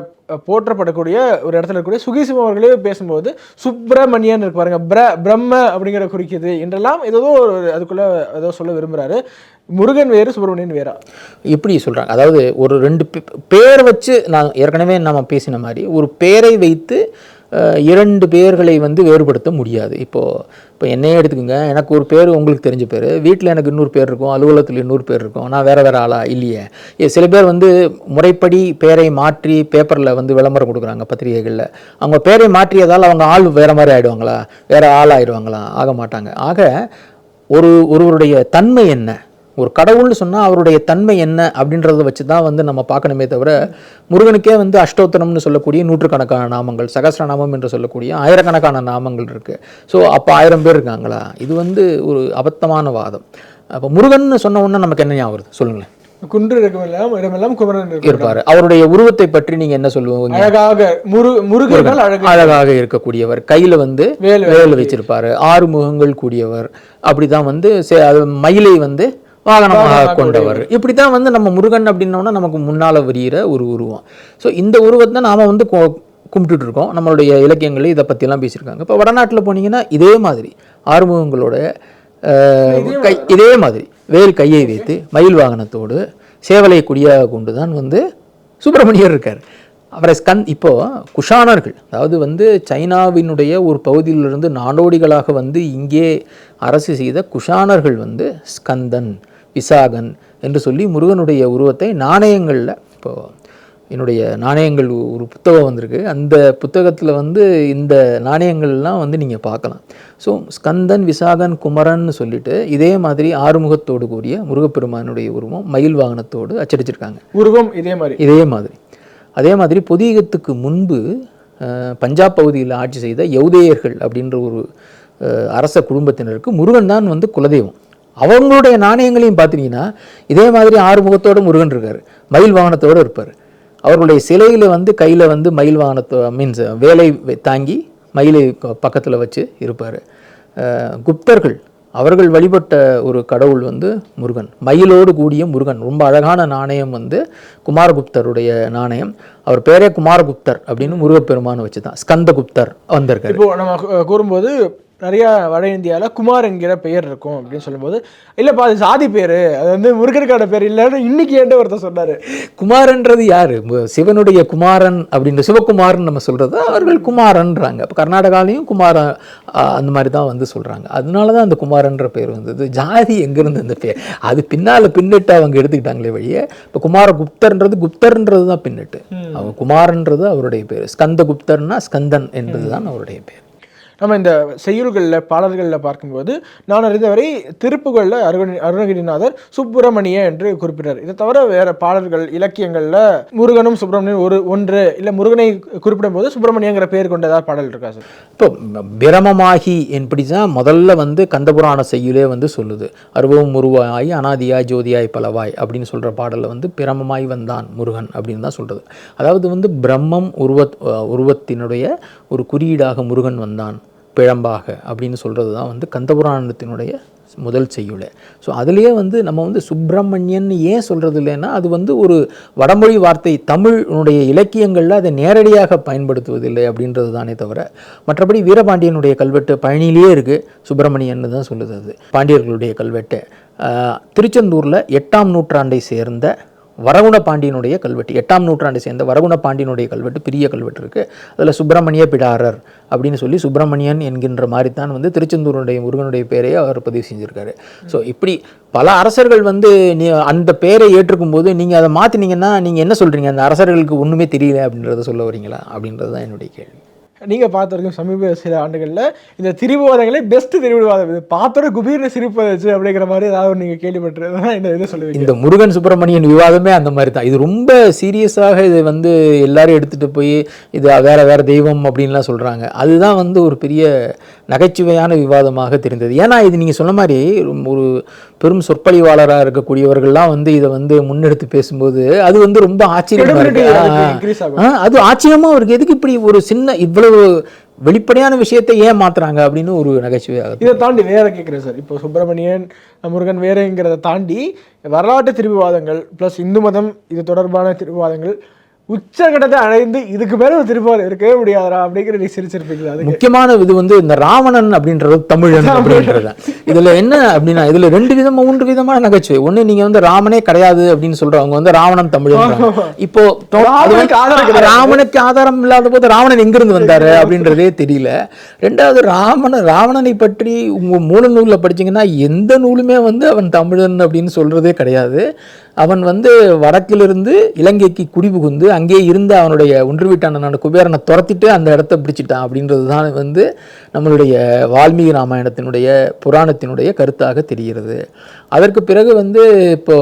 Speaker 3: போற்றப்படக்கூடிய ஒரு இடத்துல இருக்கக்கூடிய சுகீசிம் அவர்களே பேசும்போது சுப்பிரமணியன் இருக்கு பாருங்க, பிரம்ம அப்படிங்கிற குறிக்குது என்றெல்லாம் ஏதோ அதுக்குள்ளே ஏதோ சொல்ல விரும்புகிறாரு. முருகன் வேறு, சுப்பிரமணியன் வேறா
Speaker 2: எப்படி சொல்கிறாங்க? அதாவது ஒரு 2 பேர் வச்சு, நான் ஏற்கனவே நம்ம பேசின மாதிரி ஒரு பேரை வைத்து 2 பேர்களை வந்து வேறுபடுத்த முடியாது. இப்போ என்னையே எடுத்துக்கோங்க, எனக்கு ஒரு பேர் உங்களுக்கு தெரிஞ்ச பேர், வீட்டில் எனக்கு இன்னொரு பேர் இருக்கும், அலுவலகத்தில் இன்னொரு பேர் இருக்கும், நான் வேறு ஆளா இல்லையே. சில பேர் வந்து முறைப்படி பேரை மாற்றி பேப்பரில் வந்து விளம்பரம் கொடுக்குறாங்க பத்திரிகைகளில். அவங்க பேரை மாற்றியதால் அவங்க ஆள் வேறு மாதிரி ஆகிடுவாங்களா, வேறு ஆள் ஆகிடுவாங்களா? ஆக மாட்டாங்க. ஆக ஒருவருடைய தன்மை என்ன, ஒரு கடவுள்னு சொன்னால் அவருடைய தன்மை என்ன அப்படின்றத வச்சு தான் வந்து நம்ம பார்க்கணுமே தவிர, முருகனுக்கே வந்து அஷ்டோத்தரம்னு சொல்லக்கூடிய 100கணக்கான நாமங்கள், சகஸ்ரநாமம் என்று சொல்லக்கூடிய 1000கணக்கான நாமங்கள் இருக்குது. ஸோ அப்போ 1000 பேர் இருக்காங்களா? இது வந்து ஒரு அபத்தமான வாதம். அப்போ முருகன் சொன்ன உடனே நமக்கு என்ன ஞாபகம் வருது சொல்லுங்களேன்?
Speaker 3: குன்று இடமெல்லாம் இடமெல்லாம் குமரன்
Speaker 2: இருப்பாரு. அவருடைய உருவத்தை பற்றி நீங்க என்ன சொல்லுவீங்க?
Speaker 3: அழகாக முருகர்கள்
Speaker 2: அழகாக இருக்கக்கூடியவர், கையில வந்து வேல் வச்சிருப்பாரு, 6 முகங்கள் கூடியவர், அப்படிதான் வந்து மயிலை வந்து வாகனமாக கொண்டவர். இப்படித்தான் வந்து நம்ம முருகன் அப்படின்னோம்னா நமக்கு முன்னால வரிகிற ஒரு உருவம். ஸோ இந்த உருவத்தை நாம வந்து கும்பிட்டுட்டு இருக்கோம். நம்மளுடைய இலக்கியங்களில் இதை பற்றியெல்லாம் பேசியிருக்காங்க. இப்போ வடநாட்டில் போனீங்கன்னா இதே மாதிரி ஆறுமுகங்களோட இதே மாதிரி வேல் கையை வைத்து மயில் வாகனத்தோடு சேவலை கொடியாக கொண்டு தான் வந்து சுப்பிரமணியர் இருக்கார். அவரை இப்போ குஷானர்கள், அதாவது வந்து சைனாவினுடைய ஒரு பகுதியிலிருந்து நாடோடிகளாக வந்து இங்கே அரசு செய்த குஷானர்கள் வந்து ஸ்கந்தன், விசாகன் என்று சொல்லி முருகனுடைய உருவத்தை நாணயங்களில், இப்போது என்னுடைய நாணயங்கள் ஒரு புத்தகம் வந்திருக்கு, அந்த புத்தகத்தில் வந்து இந்த நாணயங்கள்லாம் வந்து நீங்கள் பார்க்கலாம். ஸோ ஸ்கந்தன், விசாகன், குமரன் சொல்லிட்டு இதே மாதிரி ஆறுமுகத்தோடு கூடிய முருகப்பெருமானுடைய உருவம் மயில் வாகனத்தோடு அச்சடிச்சிருக்காங்க.
Speaker 3: உருவம் இதே மாதிரி.
Speaker 2: அதே மாதிரி பொதியகத்துக்கு முன்பு பஞ்சாப் பகுதியில் ஆட்சி செய்த யௌதேயர்கள் அப்படின்ற ஒரு அரச குடும்பத்தினருக்கு முருகன் தான் வந்து குலதெய்வம். அவங்களுடைய நாணயங்களையும் பார்த்தீங்கன்னா இதே மாதிரி ஆறுமுகத்தோடு முருகன் இருக்கார், மயில் வாகனத்தோடு இருப்பார். அவர்களுடைய சிலையில் வந்து கையில் வந்து மயில் வாகனத்தோ மீன்ஸ் வேலை தாங்கி மயிலை பக்கத்தில் வச்சு இருப்பார். குப்தர்கள் அவர்கள் வழிபட்ட ஒரு கடவுள் வந்து முருகன், மயிலோடு கூடிய முருகன். ரொம்ப அழகான நாணயம் வந்து குமாரகுப்தருடைய நாணயம். அவர் பேரே குமாரகுப்தர் அப்படின்னு முருகப்பெருமான் வச்சு தான் ஸ்கந்தகுப்தர் வந்திருக்காரு.
Speaker 3: இப்போ நம்ம கூறும்போது நிறைய வட இந்தியாவில் குமார் என்கிற பெயர் இருக்கும் அப்படின்னு சொல்லும்போது, இல்லைப்பா அது சாதி பேர், அது வந்து முருகனுக்கான பேர் இல்லைன்னு இன்னைக்கு ஏன்ட்டு ஒருத்தர் சொன்னார்.
Speaker 2: குமாரன்றது யாரு? சிவனுடைய குமாரன் அப்படின்ற சிவகுமாரன் நம்ம சொல்றது அவர்கள் குமாரன்றாங்க. இப்போ கர்நாடகாலையும் குமாரன் அந்த மாதிரி தான் வந்து சொல்றாங்க. அதனால தான் அந்த குமாரன்ற பேர் வந்தது. ஜாதி எங்கிருந்து அந்த பேர்? அது பின்னிட்டு அவங்க எடுத்துக்கிட்டாங்களே வழியே. இப்போ குப்தர்ன்றது தான் பின்னிட்டு, அவங்க குமாரன்றது அவருடைய பேர். ஸ்கந்தகுப்தர்னா ஸ்கந்தன் என்பது தான் அவருடைய பேர்.
Speaker 3: நம்ம இந்த செய்யுள்களில் பாடல்களில் பார்க்கும்போது நான் அறிந்தவரை திருப்புகளில் அருணகிரிநாதர் சுப்பிரமணிய என்று குறிப்பிட்டார். இதை தவிர வேறு பாடல்கள் இலக்கியங்களில் முருகனும் சுப்பிரமணியன் ஒன்று இல்லை முருகனை குறிப்பிடும் போது சுப்பிரமணியங்கிற பேர் கொண்ட ஏதாவது பாடல் இருக்கா சார்?
Speaker 2: இப்போ பிரமமாகி என்படி தான் முதல்ல வந்து கந்தபுராண செய்யுளே வந்து சொல்லுது. அருவம் உருவாய் அனாதியாய் ஜோதியாய் பலவாய் அப்படின்னு சொல்கிற பாடலில் வந்து பிரமமாய் வந்தான் முருகன் அப்படின்னு தான் சொல்கிறது. அதாவது வந்து பிரம்மம் உருவத்தினுடைய ஒரு குறியீடாக முருகன் வந்தான் பிழம்பாக அப்படின்னு சொல்கிறது தான் வந்து கந்தபுராணத்தினுடைய முதல் செய்யுளே. ஸோ அதுலேயே வந்து நம்ம வந்து சுப்பிரமணியன் ஏன் சொல்கிறது இல்லைன்னா, அது வந்து ஒரு வடமொழி வார்த்தை, தமிழுடைய இலக்கியங்களில் அதை நேரடியாக பயன்படுத்துவதில்லை அப்படின்றது தானே தவிர, மற்றபடி வீரபாண்டியனுடைய கல்வெட்டு பழனியிலேயே இருக்குது, சுப்பிரமணியன் தான் சொல்லுது. அது பாண்டியர்களுடைய கல்வெட்டு. திருச்செந்தூரில் 8ஆம் நூற்றாண்டை சேர்ந்த வரகுண பாண்டியனுடைய கல்வெட்டு, 8ஆம் நூற்றாண்டை சேர்ந்த வரகுண பாண்டியனுடைய கல்வெட்டு, பெரிய கல்வெட்டு இருக்குது. அதில் சுப்பிரமணிய பிடாரர் அப்படின்னு சொல்லி சுப்பிரமணியன் என்கின்ற மாதிரி தான் வந்து திருச்செந்தூருடைய முருகனுடைய பேரையே அவர் பதிவு செஞ்சுருக்காரு. ஸோ இப்படி பல அரசர்கள் வந்து அந்த பேரை ஏற்றுக்கும் போது நீங்கள் அதை மாற்றினீங்கன்னா நீங்கள் என்ன சொல்கிறீங்க? அந்த அரசர்களுக்கு ஒன்றுமே தெரியல அப்படின்றத சொல்ல வரீங்களா அப்படின்றது தான் என்னுடைய கேள்வி.
Speaker 3: நீங்கள் பார்த்து வரைக்கும் சமீப சில ஆண்டுகளில் இந்த திரிபுவாதங்களே பெஸ்ட் திரிபுவாதம், இது பார்த்தோட குபீர்னு சிரிப்பு வச்சு அப்படிங்கிற மாதிரி ஏதாவது நீங்கள் கேள்விப்பட்டிருந்தா இந்த இதை சொல்லுவீங்க?
Speaker 2: இந்த முருகன் சுப்பிரமணியன் விவாதமே அந்த மாதிரி தான். இது ரொம்ப சீரியஸாக இது வந்து எல்லாரும் எடுத்துகிட்டு போய் இது வேற தெய்வம் அப்படின்லாம் சொல்கிறாங்க. அதுதான் வந்து ஒரு பெரிய நகைச்சுவையான விவாதமாக தெரிந்தது. ஏன்னா இது நீங்கள் சொன்ன மாதிரி ஒரு பெரும் சொற்பொழிவாளராக இருக்கக்கூடியவர்கள்லாம் வந்து இதை வந்து முன்னெடுத்து பேசும்போது அது வந்து ரொம்ப ஆச்சரியமாக இருக்கு. அது ஆச்சரியமாக இருக்கு. எதுக்கு இப்படி ஒரு சின்ன இவ்வளவு வெளிப்படையான விஷயத்தை ஏன் மாத்துறாங்க அப்படின்னு ஒரு நகைச்சுவையாக.
Speaker 3: இதை தாண்டி வேற கேட்குறேன் சார், இப்போ சுப்பிரமணியன் முருகன் வேறங்கிறத தாண்டி வரலாற்று திருவிவாதங்கள் ப்ளஸ் இந்து மதம் இது தொடர்பான திருவிவாதங்கள் உச்சகட்டத்தை அடைந்து இதுக்கு மேலே ஒரு திருப்பாதம் இருக்கவே முடியாதா அப்படிங்கிற நீ சிரிச்சிருப்பீங்களா? அது
Speaker 2: முக்கியமான இது வந்து இந்த ராவணன் அப்படின்றது தமிழன் அப்படின்றது. இதுல என்ன அப்படின்னா இதுல 3 விதமான நகைச்சுவை. ஒண்ணு, நீங்க வந்து ராமனே கிடையாது அப்படின்னு சொல்றவங்க வந்து ராவணன் தமிழன். இப்போ ராவனுக்கு ஆதாரம் இல்லாத போது ராவணன் எங்கிருந்து வந்தாரு அப்படின்றதே தெரியல. ரெண்டாவது, ராவணனை பற்றி உங்க மூல நூல்ல படிச்சீங்கன்னா எந்த நூலுமே வந்து அவன் தமிழன் அப்படின்னு சொல்றதே கிடையாது. அவன் வந்து வடக்கிலிருந்து இலங்கைக்கு குடிபுகுந்து அங்கே இருந்த அவனுடைய ஒன்று வீட்டான குபேரனை துரத்திட்டு அந்த இடத்த பிடிச்சிட்டான் அப்படின்றது தான் வந்து நம்மளுடைய வால்மீகி ராமாயணத்தினுடைய புராணத்தினுடைய கருத்தாக தெரிகிறது. அதற்கு பிறகு வந்து இப்போ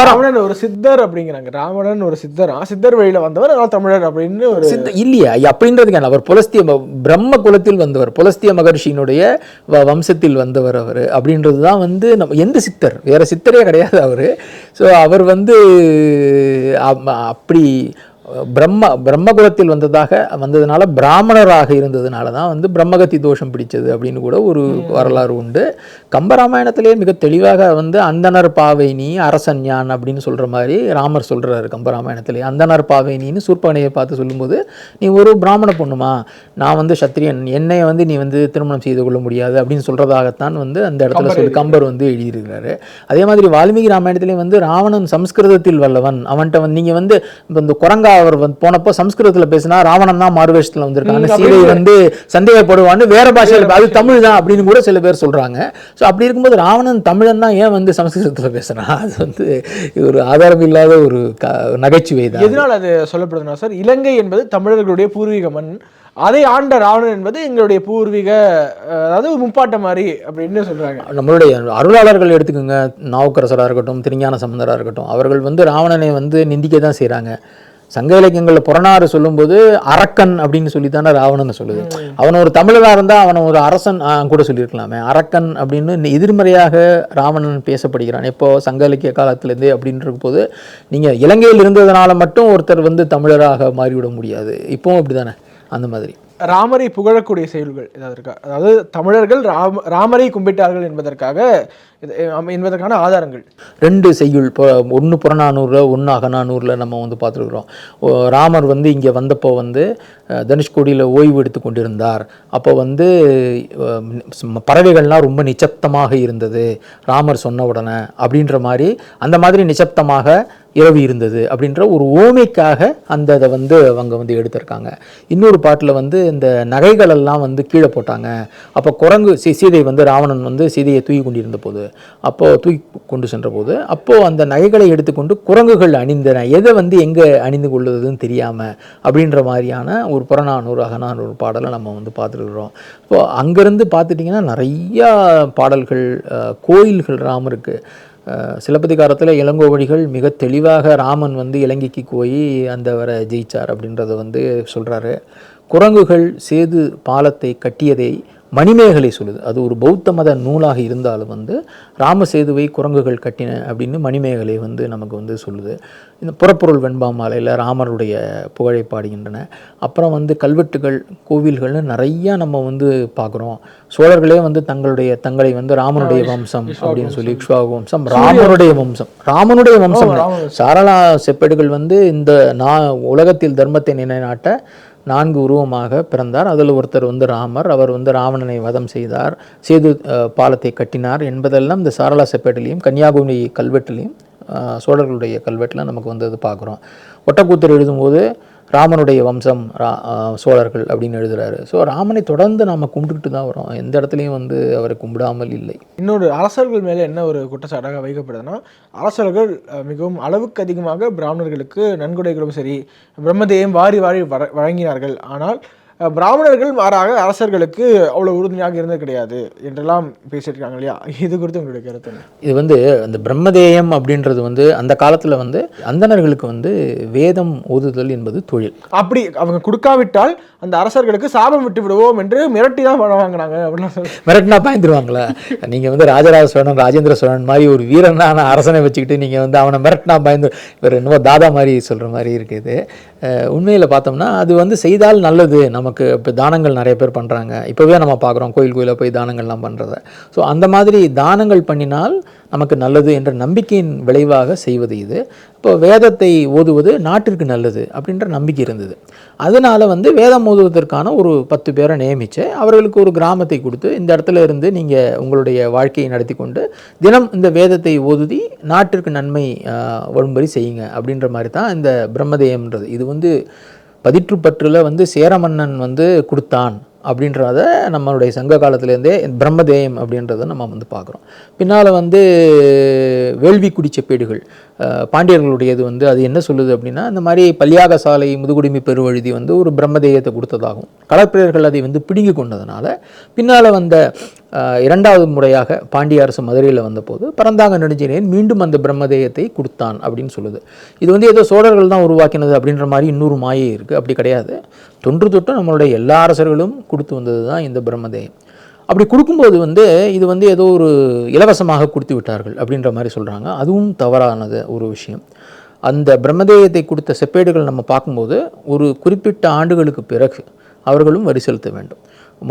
Speaker 3: ராவணன் ஒரு சித்தர் அப்படிங்கிறாங்க. ராவணன் ஒரு சித்தர் வழியில வந்தவர், தமிழர் அப்படின்னு ஒரு
Speaker 2: சித்தர் இல்லையா அப்படின்றதுக்கு அவர் புலஸ்திய பிரம்ம குலத்தில் வந்தவர், புலஸ்திய மகர்ஷியினுடைய வம்சத்தில் வந்தவர் அவர் அப்படின்றது தான் வந்து நம்ம எந்த சித்தர், வேற சித்தரே கிடையாது அவர். ஸோ அவர் வந்து அப்படி பிரம்மகுலத்தில் வந்ததுனால பிராமணராக இருந்ததுனால தான் வந்து பிரம்மகத்தி தோஷம் பிடிச்சது அப்படின்னு கூட ஒரு வரலாறு உண்டு. கம்பராமாயணத்திலே மிக தெளிவாக வந்து அந்தனர் பாவைனி அரசன் யான் அப்படின்னு சொல்கிற மாதிரி ராமர் சொல்கிறாரு கம்பராமாயணத்திலே. அந்தனர் பாவைனின்னு சூர்பனையை பார்த்து சொல்லும்போது, நீ ஒரு பிராமண பொண்ணுமா, நான் வந்து சத்திரியன், என்னை வந்து நீ வந்து திருமணம் செய்து கொள்ள முடியாது அப்படின்னு சொல்கிறதாகத்தான் வந்து அந்த இடத்துல கம்பர் வந்து எழுதியிருக்கிறாரு. அதே மாதிரி வால்மீகி ராமாயணத்திலே வந்து ராவணன் சம்ஸ்கிருதத்தில் வல்லவன், அவன்கிட்ட வந்து நீங்கள் வந்து இந்த குரங்கா அவர் வந்து போனப்போ சம்ஸ்கிருதத்தில் பேசினா ராவணன் தான் மாறுவேஷத்தில் வந்திருக்காங்க, சீதை வந்து சந்தேகப்படுவான்னு வேற பாஷையில், அது தமிழ் தான் அப்படின்னு கூட சில பேர் சொல்றாங்க. ஸோ அப்படி இருக்கும்போது ராவணன் தமிழன் தான் ஏன் வந்து சம்ஸ்கிருதத்தில் பேசுறான்? அது வந்து ஒரு ஆதாரம் இல்லாத ஒரு நகைச்சுவை தான்.
Speaker 3: எதனால் அது சொல்லப்படுதுன்னா சார், இலங்கை என்பது தமிழர்களுடைய பூர்வீக மண், அதை ஆண்ட ராவணன் என்பது எங்களுடைய பூர்வீக, அதாவது முப்பாட்ட மாதிரி அப்படின்னு சொல்றாங்க.
Speaker 2: நம்மளுடைய அருளாளர்கள் எடுத்துக்கோங்க, நாவுக்கரசராக இருக்கட்டும், திருஞான சம்பந்தராக இருக்கட்டும், அவர்கள் வந்து ராவணனை வந்து நிந்திக்க தான் செய்கிறாங்க. சங்க இலக்கியங்களில் புறநாறு சொல்லும்போது அரக்கன் அப்படின்னு சொல்லி தானே ராவணனை சொல்லுது. அவன் ஒரு தமிழராக இருந்தால் அவனை ஒரு அரசன் கூட சொல்லியிருக்கலாமே. அரக்கன் அப்படின்னு எதிர்மறையாக ராவணன் பேசப்படுகிறான் எப்போ சங்க இலக்கிய காலத்திலேருந்தே அப்படின்ற போது, நீங்கள் இலங்கையில் இருந்ததுனால மட்டும் ஒருத்தர் வந்து தமிழராக மாறிவிட முடியாது. இப்போவும் அப்படி தானே. அந்த மாதிரி
Speaker 3: ராமரை புகழக்கூடிய செயல்கள் ஏதாவது இருக்கா? அதாவது தமிழர்கள் ராமரை கும்பிட்டார்கள் என்பதற்கான ஆதாரங்கள்
Speaker 2: 2 செய்யுள், ஒன்று புறநானூறில், ஒன்று அகநானூரில் நம்ம வந்து பார்த்துருக்குறோம். ராமர் வந்து இங்கே வந்தப்போ வந்து தனுஷ்கோடியில் ஓய்வு எடுத்து கொண்டிருந்தார். அப்போ வந்து பறவைகள்லாம் ரொம்ப நிச்சப்தமாக இருந்தது ராமர் சொன்ன உடனே அப்படின்ற மாதிரி, அந்த மாதிரி நிச்சப்தமாக இரவு இருந்தது அப்படின்ற ஒரு ஓமைக்காக அந்த இதை வந்து அவங்க வந்து எடுத்திருக்காங்க. இன்னொரு பாட்டில் வந்து இந்த நகைகளெல்லாம் வந்து கீழே போட்டாங்க. அப்போ குரங்கு சீதை வந்து ராவணன் வந்து சீதையை தூக்கி கொண்டிருந்த போது, அப்போது தூக்கி கொண்டு சென்ற போது, அப்போது அந்த நகைகளை எடுத்துக்கொண்டு குரங்குகள் அணிந்தன, எதை வந்து எங்கே அணிந்து கொள்ளுதுன்னு தெரியாமல் அப்படின்ற மாதிரியான ஒரு புறநானூறு அகநானூறு பாடலை நம்ம வந்து பார்த்துருக்குறோம். இப்போ அங்கேருந்து பார்த்துட்டிங்கன்னா நிறையா பாடல்கள், கோயில்கள் ராமருக்கு. சிலப்பதிகாரத்தில் இளங்கோவடிகள் மிக தெளிவாக ராமன் வந்து இலங்கைக்கு போய் அந்த வர ஜெயிச்சார் அப்படின்றத வந்து சொல்கிறாரு. குரங்குகள் சேது பாலத்தை கட்டியதை மணிமேகலை சொல்லுது. அது ஒரு பௌத்த மத நூலாக இருந்தாலும் வந்து ராமசேதுவை குரங்குகள் கட்டின அப்படின்னு மணிமேகலை வந்து நமக்கு வந்து சொல்லுது. இந்த புறப்பொருள் வெண்பாமாலையில் ராமருடைய புகழை பாடுகின்றன. அப்புறம் வந்து கல்வெட்டுகள், கோவில்கள்னு நிறையா நம்ம வந்து பார்க்குறோம். சோழர்களே வந்து தங்களை வந்து ராமனுடைய வம்சம் அப்படின்னு சொல்லி, இக்ஷ்வாகு வம்சம் ராமனுடைய வம்சம் சாரளா செப்பேடுகள் வந்து இந்த உலகத்தில் தர்மத்தை நிலைநாட்ட 4 உருவமாக பிறந்தார். அதில் ஒருத்தர் வந்து ராமர். அவர் வந்து ராவணனை வதம் செய்தார், சேது பாலத்தை கட்டினார் என்பதெல்லாம் இந்த சாரளா செப்பேட்டிலையும் கன்னியாகுமரி கல்வெட்டுலையும் சோழர்களுடைய கல்வெட்டில் நமக்கு வந்து அது பார்க்குறோம். ஒட்டக்கூத்தர் எழுதும்போது ராமனுடைய வம்சம் சோழர்கள் அப்படின்னு எழுதுறாரு. ஸோ ராமனை தொடர்ந்து நாம் கும்பிட்டுக்கிட்டு தான் வரோம், எந்த இடத்துலையும் வந்து அவரை கும்பிடாமல் இல்லை.
Speaker 3: இன்னொரு அரசர்கள் மேலே என்ன ஒரு குற்றச்சாட்டாக வைக்கப்படுதுன்னா, அரசர்கள் மிகவும் அளவுக்கு அதிகமாக பிராமணர்களுக்கு நன்கொடைகளும் சரி பிரம்மதேயம் வாரி வழங்கினார்கள். ஆனால் பிராமணர்கள் மாறாக அரசர்களுக்கு அவ்வளோ உறுதுணையாக இருந்தது கிடையாது என்றெல்லாம் பேசியிருக்காங்க இல்லையா? இது குறித்து உங்களுடைய கருத்து?
Speaker 2: இது வந்து அந்த பிரம்மதேயம் அப்படின்றது வந்து அந்த காலத்தில் வந்து அந்தணர்களுக்கு வந்து வேதம் ஓதுதல் என்பது தொழில்.
Speaker 3: அப்படி அவங்க கொடுக்காவிட்டால் அந்த அரசர்களுக்கு சாபம் விட்டு விடுவோம் என்று மிரட்டி தான் வாங்கினாங்க அப்படின்னு
Speaker 2: மிரட்டினா பாய்ந்துருவாங்களா? நீங்கள் வந்து ராஜராஜ சோழன், ராஜேந்திர சோழன் மாதிரி ஒரு வீரனான அரசனை வச்சுக்கிட்டு நீங்கள் வந்து அவனை மிரட்டினா பாய்ந்து இவர் என்னவோ தாதா மாதிரி சொல்கிற மாதிரி இருக்குது. உண்மையில் பார்த்தோம்னா அது வந்து செய்தால் நல்லது. நமக்கு இப்போ தானங்கள் நிறைய பேர் பண்ணுறாங்க, இப்போவே நம்ம பார்க்குறோம் கோயிலாக போய் தானங்கள்லாம் பண்ணுறத. ஸோ அந்த மாதிரி தானங்கள் பண்ணினால் நமக்கு நல்லது என்ற நம்பிக்கையின் விளைவாக செய்வது இது. இப்போ வேதத்தை ஓதுவது நாட்டிற்கு நல்லது அப்படின்ற நம்பிக்கை இருந்தது. அதனால் வந்து வேதம் ஓதுவதற்கான ஒரு 10 பேரை நியமித்து அவர்களுக்கு ஒரு கிராமத்தை கொடுத்து, இந்த இடத்துல இருந்து நீங்கள் உங்களுடைய வாழ்க்கையை நடத்தி கொண்டு தினம் இந்த வேதத்தை ஓதுதி நாட்டிற்கு நன்மை வரும்படி செய்யுங்க அப்படின்ற மாதிரி தான் இந்த பிரம்மதேயம்ன்றது. இது வந்து பதிற்றுப்பற்றில் வந்து சேரமன்னன் வந்து கொடுத்தான் அப்படின்றத நம்மளுடைய சங்க காலத்துலேருந்தே பிரம்மதேயம் அப்படின்றத நம்ம வந்து பார்க்குறோம். பின்னால் வந்து வேள்விக்குடி செப்பேடுகள் பாண்டியர்களுடையது வந்து அது என்ன சொல்லுது அப்படின்னா, இந்த மாதிரி பல்யாக சாலை முதுகுடுமி பெருவழுதி வந்து ஒரு பிரம்மதேயத்தை கொடுத்ததாகும். களப்பிரர்கள் அதை வந்து பிடுங்கி கொண்டதுனால பின்னால் வந்த 2வது முறையாக பாண்டிய அரசு மதுரையில் வந்தபோது பரந்தாங்க நெடுஞ்செழியன் மீண்டும் அந்த பிரம்மதேயத்தை கொடுத்தான் அப்படின்னு சொல்லுது. இது வந்து ஏதோ சோழர்கள் தான் உருவாக்கினது அப்படின்ற மாதிரி இன்னொரு மாயை இருக்குது. அப்படி கிடையாது. தொன்று தொட்டு நம்மளுடைய எல்லா அரசர்களும் கொடுத்து வந்தது தான் இந்த பிரம்மதேயம். அப்படி கொடுக்கும்போது வந்து இது வந்து ஏதோ ஒரு இலவசமாக கொடுத்து விட்டார்கள் அப்படின்ற மாதிரி சொல்கிறாங்க. அதுவும் தவறானது ஒரு விஷயம். அந்த பிரம்மதேயத்தை கொடுத்த செப்பேடுகள் நம்ம பார்க்கும்போது ஒரு குறிப்பிட்ட ஆண்டுகளுக்கு பிறகு அவர்களும் வரி செலுத்த வேண்டும்.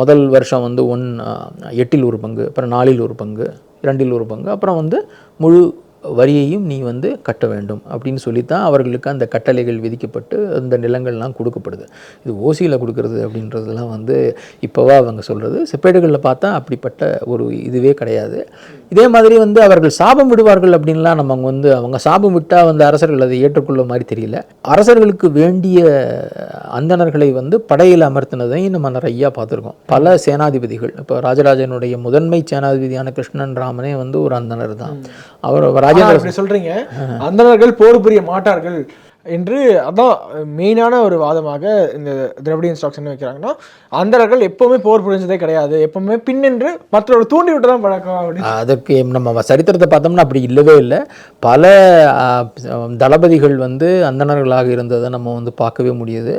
Speaker 2: முதல் வருஷம் வந்து 8 ஒரு பங்கு, அப்புறம் 4 ஒரு பங்கு, 2 ஒரு பங்கு, அப்புறம் வந்து முழு வரியையும் நீ வந்து கட்ட வேண்டும் அப்படின்னு சொல்லித்தான் அவர்களுக்கு அந்த கட்டளைகள் விதிக்கப்பட்டு அந்த நிலங்கள்லாம் கொடுக்கப்படுது. இது ஓசியில் கொடுக்கறது அப்படின்றதுலாம் வந்து இப்போவா அவங்க சொல்கிறது. செப்பேடுகளில் பார்த்தா அப்படிப்பட்ட ஒரு இதுவே கிடையாது. இதே மாதிரி வந்து அவர்கள் சாபம் விடுவார்கள் அப்படின்லாம் நம்ம வந்து அவங்க சாபம் விட்டால் வந்து அரசர்கள் அதை ஏற்றுக்கொள்ள மாதிரி தெரியல. அரசர்களுக்கு வேண்டிய அந்தணர்களை வந்து படையில் அமர்த்தினதையும் நம்ம நிறையா பார்த்துருக்கோம். பல சேனாதிபதிகள், இப்போ ராஜராஜனுடைய முதன்மை சேனாதிபதியான கிருஷ்ணன் ராமனே வந்து ஒரு அந்தணர் தான். அவர்
Speaker 3: சொல்றீங்க அந்தணர்கள் போர் புரிய மாட்டார்கள் என்று, அதான் மெயினான ஒரு வாதமாக இந்த திரவிடியன் ஸ்டாக்ஸ் என்ன வைக்கிறாங்கன்னா, அந்தணர்கள் எப்பவுமே போர் புரிஞ்சதே கிடையாது, எப்பவுமே பின்னென்று மற்றவர்கள் தூண்டி விட்டு தான் பழக்கம் அப்படின்னு.
Speaker 2: அதுக்கு நம்ம சரித்திரத்தை பார்த்தோம்னா அப்படி இல்லவே இல்லை. பல தளபதிகள் வந்து அந்தணர்களாக இருந்ததை நம்ம வந்து பார்க்கவே முடியுது.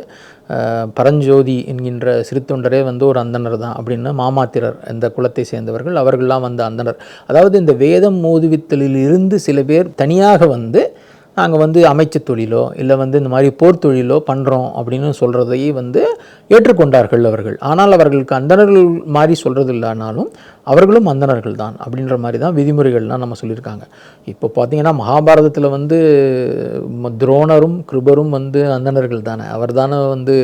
Speaker 2: பரஞ்சோதி என்கின்ற சிறுத்தொண்டரே வந்து ஒரு அந்தணர் தான் அப்படின்னு, மாமாத்திரர் இந்த குலத்தை சேர்ந்தவர்கள், அவர்கள்லாம் வந்து அந்தணர். அதாவது இந்த வேதம் ஓதுவித்தலில் இருந்து சில பேர் தனியாக வந்து நாங்கள் வந்து அமைச்சு தொழிலோ இல்லை வந்து இந்த மாதிரி போர் தொழிலோ பண்ணுறோம் அப்படின்னு சொல்கிறதை வந்து ஏற்றுக்கொண்டார்கள் அவர்கள். ஆனால் அவர்களுக்கு அந்தணர்கள் மாதிரி சொல்கிறது இல்லைனாலும் அவர்களும் அந்தணர்கள் தான் அப்படின்ற மாதிரி தான் விதிமுறைகள்லாம் நம்ம சொல்லியிருக்காங்க. இப்போ பார்த்தீங்கன்னா மகாபாரதத்தில் வந்து துரோணரும் கிருபரும் வந்து அந்தணர்கள் தானே. அவர் தானே வந்து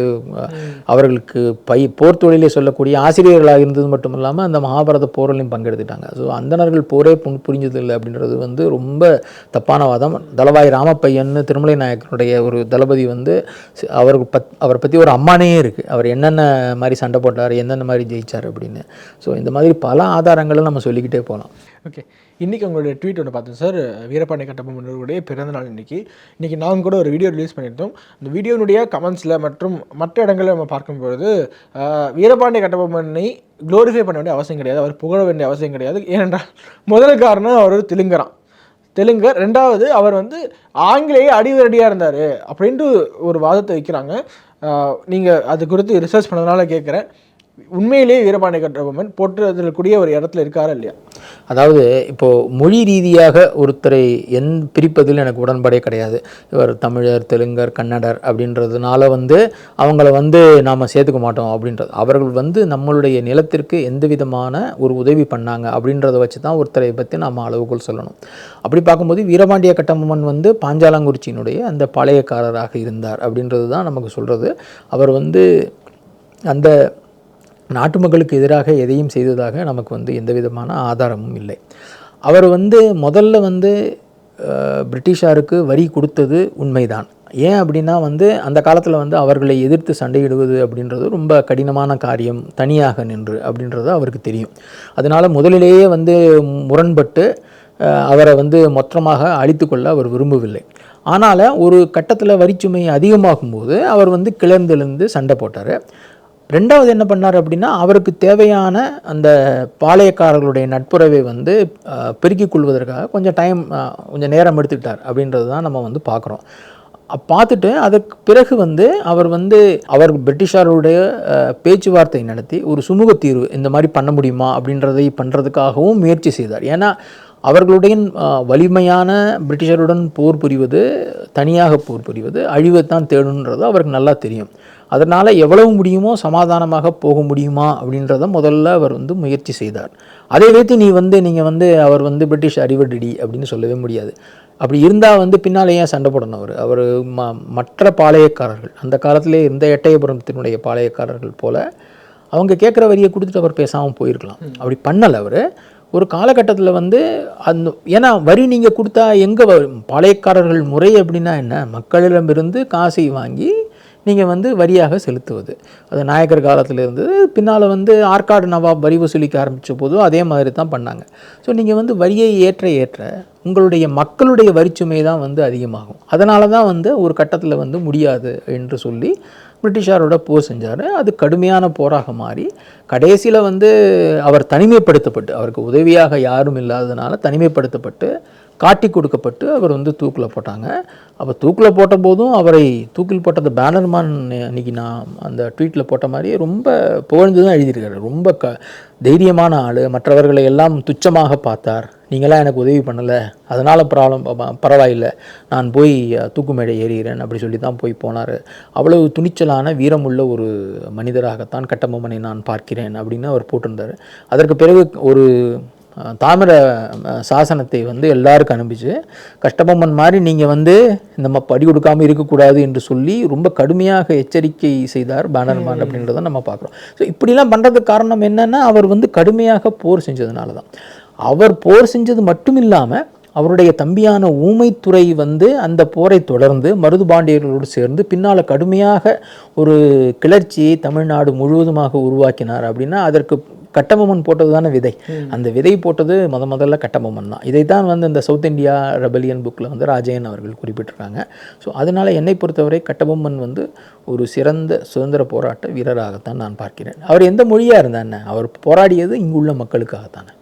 Speaker 2: அவர்களுக்கு போர் தொழிலை சொல்லக்கூடிய ஆசிரியர்களாக இருந்தது மட்டும் இல்லாமல் அந்த மகாபாரத போரிலையும் பங்கெடுத்துட்டாங்க. ஸோ அந்தணர்கள் போரே புரிஞ்சதில்லை அப்படின்றது வந்து ரொம்ப தப்பான வாதம். தளவாய் ராமப்பையன் திருமலை நாயக்கனுடைய ஒரு தளபதி வந்து அவரை பற்றி ஒரு அம்மானே இருக்குது. அவர் என்னென்ன மாதிரி சண்டை போட்டார், என்னென்ன மாதிரி ஜெயிச்சார் அப்படின்னு. ஸோ இந்த மாதிரி பல ஆதாரங்களை நம்ம சொல்லிக்கிட்டே போகலாம்.
Speaker 3: ஓகே, இன்றைக்கி உங்களுடைய ட்வீட் ஒன்று பார்த்தேன் சார். வீரபாண்டிய கட்டபொம்மனுடைய பிறந்தநாள் இன்றைக்கி நாங்கள் கூட ஒரு வீடியோ ரிலீஸ் பண்ணியிருந்தோம். அந்த வீடியோனுடைய கமெண்ட்ஸில் மற்றும் மற்ற இடங்களில் நம்ம பார்க்கும்பொழுது வீரபாண்டிய கட்டபொம்மனை க்ளோரிஃபை பண்ண வேண்டிய அவசியம் கிடையாது, அவர் புகழ வேண்டிய அவசியம் கிடையாது. ஏனென்றால் முதல் காரணம் அவர் தெலுங்கர், ரெண்டாவது அவர் வந்து ஆங்கிலேயே அடிவரடியாக இருந்தார் அப்படின்ட்டு ஒரு வாதத்தை வைக்கிறாங்க. நீங்கள் அது குறித்து ரிசர்ச் பண்ணதுனால கேட்குறேன், உண்மையிலேயே வீரபாண்டிய கட்டபொம்மன் போற்றுதலுக்குரிய ஒரு இடத்துல இருக்காரா இல்லையா?
Speaker 2: அதாவது இப்போது மொழி ரீதியாக ஒருத்தரை பிரிப்பதில் எனக்கு உடன்பாடே கிடையாது. இவர் தமிழர், தெலுங்கர், கன்னடர் அப்படின்றதுனால வந்து அவங்கள வந்து நாம் சேர்த்துக்க மாட்டோம் அப்படின்றது. அவர்கள் வந்து நம்மளுடைய நிலத்திற்கு எந்த விதமான ஒரு உதவி பண்ணாங்க அப்படின்றத வச்சு தான் ஒருத்தரை பற்றி நாம் அளவுகோல் சொல்லணும். அப்படி பார்க்கும்போது வீரபாண்டிய கட்டபொம்மன் வந்து பாஞ்சாலங்குறிச்சியினுடைய அந்த பாளையக்காரராக இருந்தார் அப்படின்றது தான் நமக்கு சொல்கிறது. அவர் வந்து அந்த நாட்டு மக்களுக்கு எதிராக எதையும் செய்ததாக நமக்கு வந்து எந்த விதமான ஆதாரமும் இல்லை. அவர் வந்து முதல்ல வந்து பிரிட்டிஷாருக்கு வரி கொடுத்தது உண்மைதான். ஏன் அப்படின்னா வந்து அந்த காலத்தில் வந்து அவர்களை எதிர்த்து சண்டையிடுவது அப்படின்றது ரொம்ப கடினமான காரியம், தனியாக நின்று அப்படின்றது அவருக்கு தெரியும். அதனால் முதலிலேயே வந்து முரண்பட்டு அவரை வந்து மொத்தமாக அழித்து கொள்ள அவர் விரும்பவில்லை. ஆனால் ஒரு கட்டத்தில் வரிச்சுமை அதிகமாகும்போது அவர் வந்து கிளர்ந்தெழுந்து சண்டை போட்டார். ரெண்டாவது என்ன பண்ணார் அப்படின்னா, அவருக்கு தேவையான அந்த பாளையக்காரர்களுடைய நட்புறவை வந்து பெருக்கிக் கொள்வதற்காக கொஞ்சம் நேரம் எடுத்துக்கிட்டார் அப்படின்றது தான் நம்ம வந்து பார்க்குறோம். பார்த்துட்டு அதற்கு பிறகு வந்து அவர் பிரிட்டிஷாருடைய பேச்சுவார்த்தை நடத்தி ஒரு சுமூக தீர்வு இந்த மாதிரி பண்ண முடியுமா அப்படின்றதை பண்ணுறதுக்காகவும் முயற்சி செய்தார். ஏன்னா அவர்களுடைய வலிமையான பிரிட்டிஷருடன் போர் புரிவது, தனியாக போர் புரிவது அழிவைத்தான் தேடுன்றது அவருக்கு நல்லா தெரியும். அதனால் எவ்வளவு முடியுமோ சமாதானமாக போக முடியுமா அப்படின்றத முதல்ல அவர் வந்து முயற்சி செய்தார். அதை வைத்து நீங்கள் வந்து அவர் வந்து பிரிட்டிஷ் அறிவடி அப்படின்னு சொல்லவே முடியாது. அப்படி இருந்தால் வந்து பின்னால் ஏன் சண்டை போடணும்? அவர் மற்ற பாளையக்காரர்கள் அந்த காலத்திலே இருந்த எட்டயபுரத்தினுடைய பாளையக்காரர்கள் போல் அவங்க கேட்குற வரியை கொடுத்துட்டு அவர் பேசாமல் போயிருக்கலாம். அப்படி பண்ணலை அவர். ஒரு காலகட்டத்தில் வந்து ஏன்னா வரி நீங்கள் கொடுத்தா எங்கே பாளையக்காரர்கள் முறை அப்படின்னா என்ன? மக்களிடமிருந்து காசை வாங்கி நீங்கள் வந்து வரியாக செலுத்துவது. அது நாயக்கர் காலத்தில் இருந்தது. பின்னால் வந்து ஆற்காடு நவாப் வரி வசூலிக்க ஆரம்பித்த போதும் அதே மாதிரி தான் பண்ணாங்க. ஸோ நீங்கள் வந்து வரியை ஏற்ற உங்களுடைய மக்களுடைய வரிச்சுமை தான் வந்து அதிகமாகும். அதனால தான் வந்து ஒரு கட்டத்தில் வந்து முடியாது என்று சொல்லி பிரிட்டிஷாரோட போர் செஞ்சார். அது கடுமையான போராக மாறி கடைசியில் வந்து அவர் தனிமைப்படுத்தப்பட்டு, அவருக்கு உதவியாக யாரும் இல்லாததுனால தனிமைப்படுத்தப்பட்டு காட்டி கொடுக்கப்பட்டு அவர் வந்து தூக்கில் போட்டாங்க. அப்போ தூக்கில் போட்ட போதும் அவரை தூக்கில் போட்டது பேனர்மேன் அன்றைக்கி நான் அந்த ட்வீட்டில் போட்ட மாதிரி ரொம்ப புகழ்ந்து தான் எழுதியிருக்காரு. ரொம்ப தைரியமான ஆள், மற்றவர்களை எல்லாம் துச்சமாக பார்த்தார், நீங்களாம் எனக்கு உதவி பண்ணலை, அதனால் பரவாயில்லை, நான் போய் தூக்கு மேடை ஏறுகிறேன் அப்படி சொல்லி தான் போனார். அவ்வளவு துணிச்சலான வீரமுள்ள ஒரு மனிதராகத்தான் கட்டபொம்மனை நான் பார்க்கிறேன் அப்படின்னு அவர் போட்டிருந்தார். அதற்கு பிறகு ஒரு தாமிர சாசனத்தை வந்து எல்லாருக்கும் அனுப்பிச்சு, கட்டபொம்மன் மாதிரி நீங்கள் வந்து நம்ம படி கொடுக்காமல் இருக்கக்கூடாது என்று சொல்லி ரொம்ப கடுமையாக எச்சரிக்கை செய்தார் பேனர்மேன் அப்படின்றத நம்ம பார்க்குறோம். ஸோ இப்படிலாம் பண்ணுறதுக்கு காரணம் என்னென்னா, அவர் வந்து கடுமையாக போர் செஞ்சதுனால தான். அவர் போர் செஞ்சது மட்டும் இல்லாமல் அவருடைய தம்பியான ஊமைத்துறை வந்து அந்த போரை தொடர்ந்து மருதுபாண்டியர்களோடு சேர்ந்து பின்னால் கடுமையாக ஒரு கிளர்ச்சியை தமிழ்நாடு முழுவதுமாக உருவாக்கினார். அப்படின்னா அதற்கு கட்டபொம்மன் போட்டது தானே விதை. அந்த விதை போட்டது முதல்ல கட்டபொம்மன் தான். இதைத்தான் வந்து இந்த சவுத் இந்தியா ரெபலியன் புக்கில் வந்து ராஜையன் அவர்கள் குறிப்பிட்டிருக்காங்க. ஸோ அதனால் என்னை பொறுத்தவரை கட்டபொம்மன் வந்து ஒரு சிறந்த சுதந்திர போராட்ட வீரராகத்தான் நான் பார்க்கிறேன். அவர் எந்த மொழியாக இருந்தானே, அவர் போராடியது இங்குள்ள மக்களுக்காகத்தானே.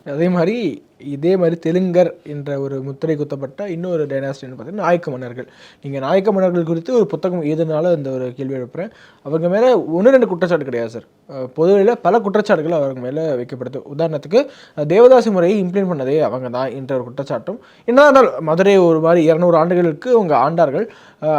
Speaker 3: இதே மாதிரி தெலுங்கர் என்ற ஒரு முத்திரை குத்தப்பட்ட இன்னொரு டைனாஸ்டின்னு பார்த்தீங்கன்னா நாயக்க மன்னர்கள். நீங்கள் நாயக்க மன்னர்கள் குறித்து ஒரு புத்தகம் எழுதுனால இந்த ஒரு கேள்வி எழுப்புறேன். அவங்க மேலே 1-2 குற்றச்சாட்டு கிடையாது சார், பொதுவெளியில் பல குற்றச்சாட்டுகள் அவங்க மேலே வைக்கப்படுது. உதாரணத்துக்கு தேவதாசி முறையை இம்ப்ளிமெண்ட் பண்ணதே அவங்க தான் என்ற ஒரு குற்றச்சாட்டும். என்னதான் மதுரை ஒரு மாதிரி 200 ஆண்டுகளுக்கு அவங்க ஆண்டார்கள்.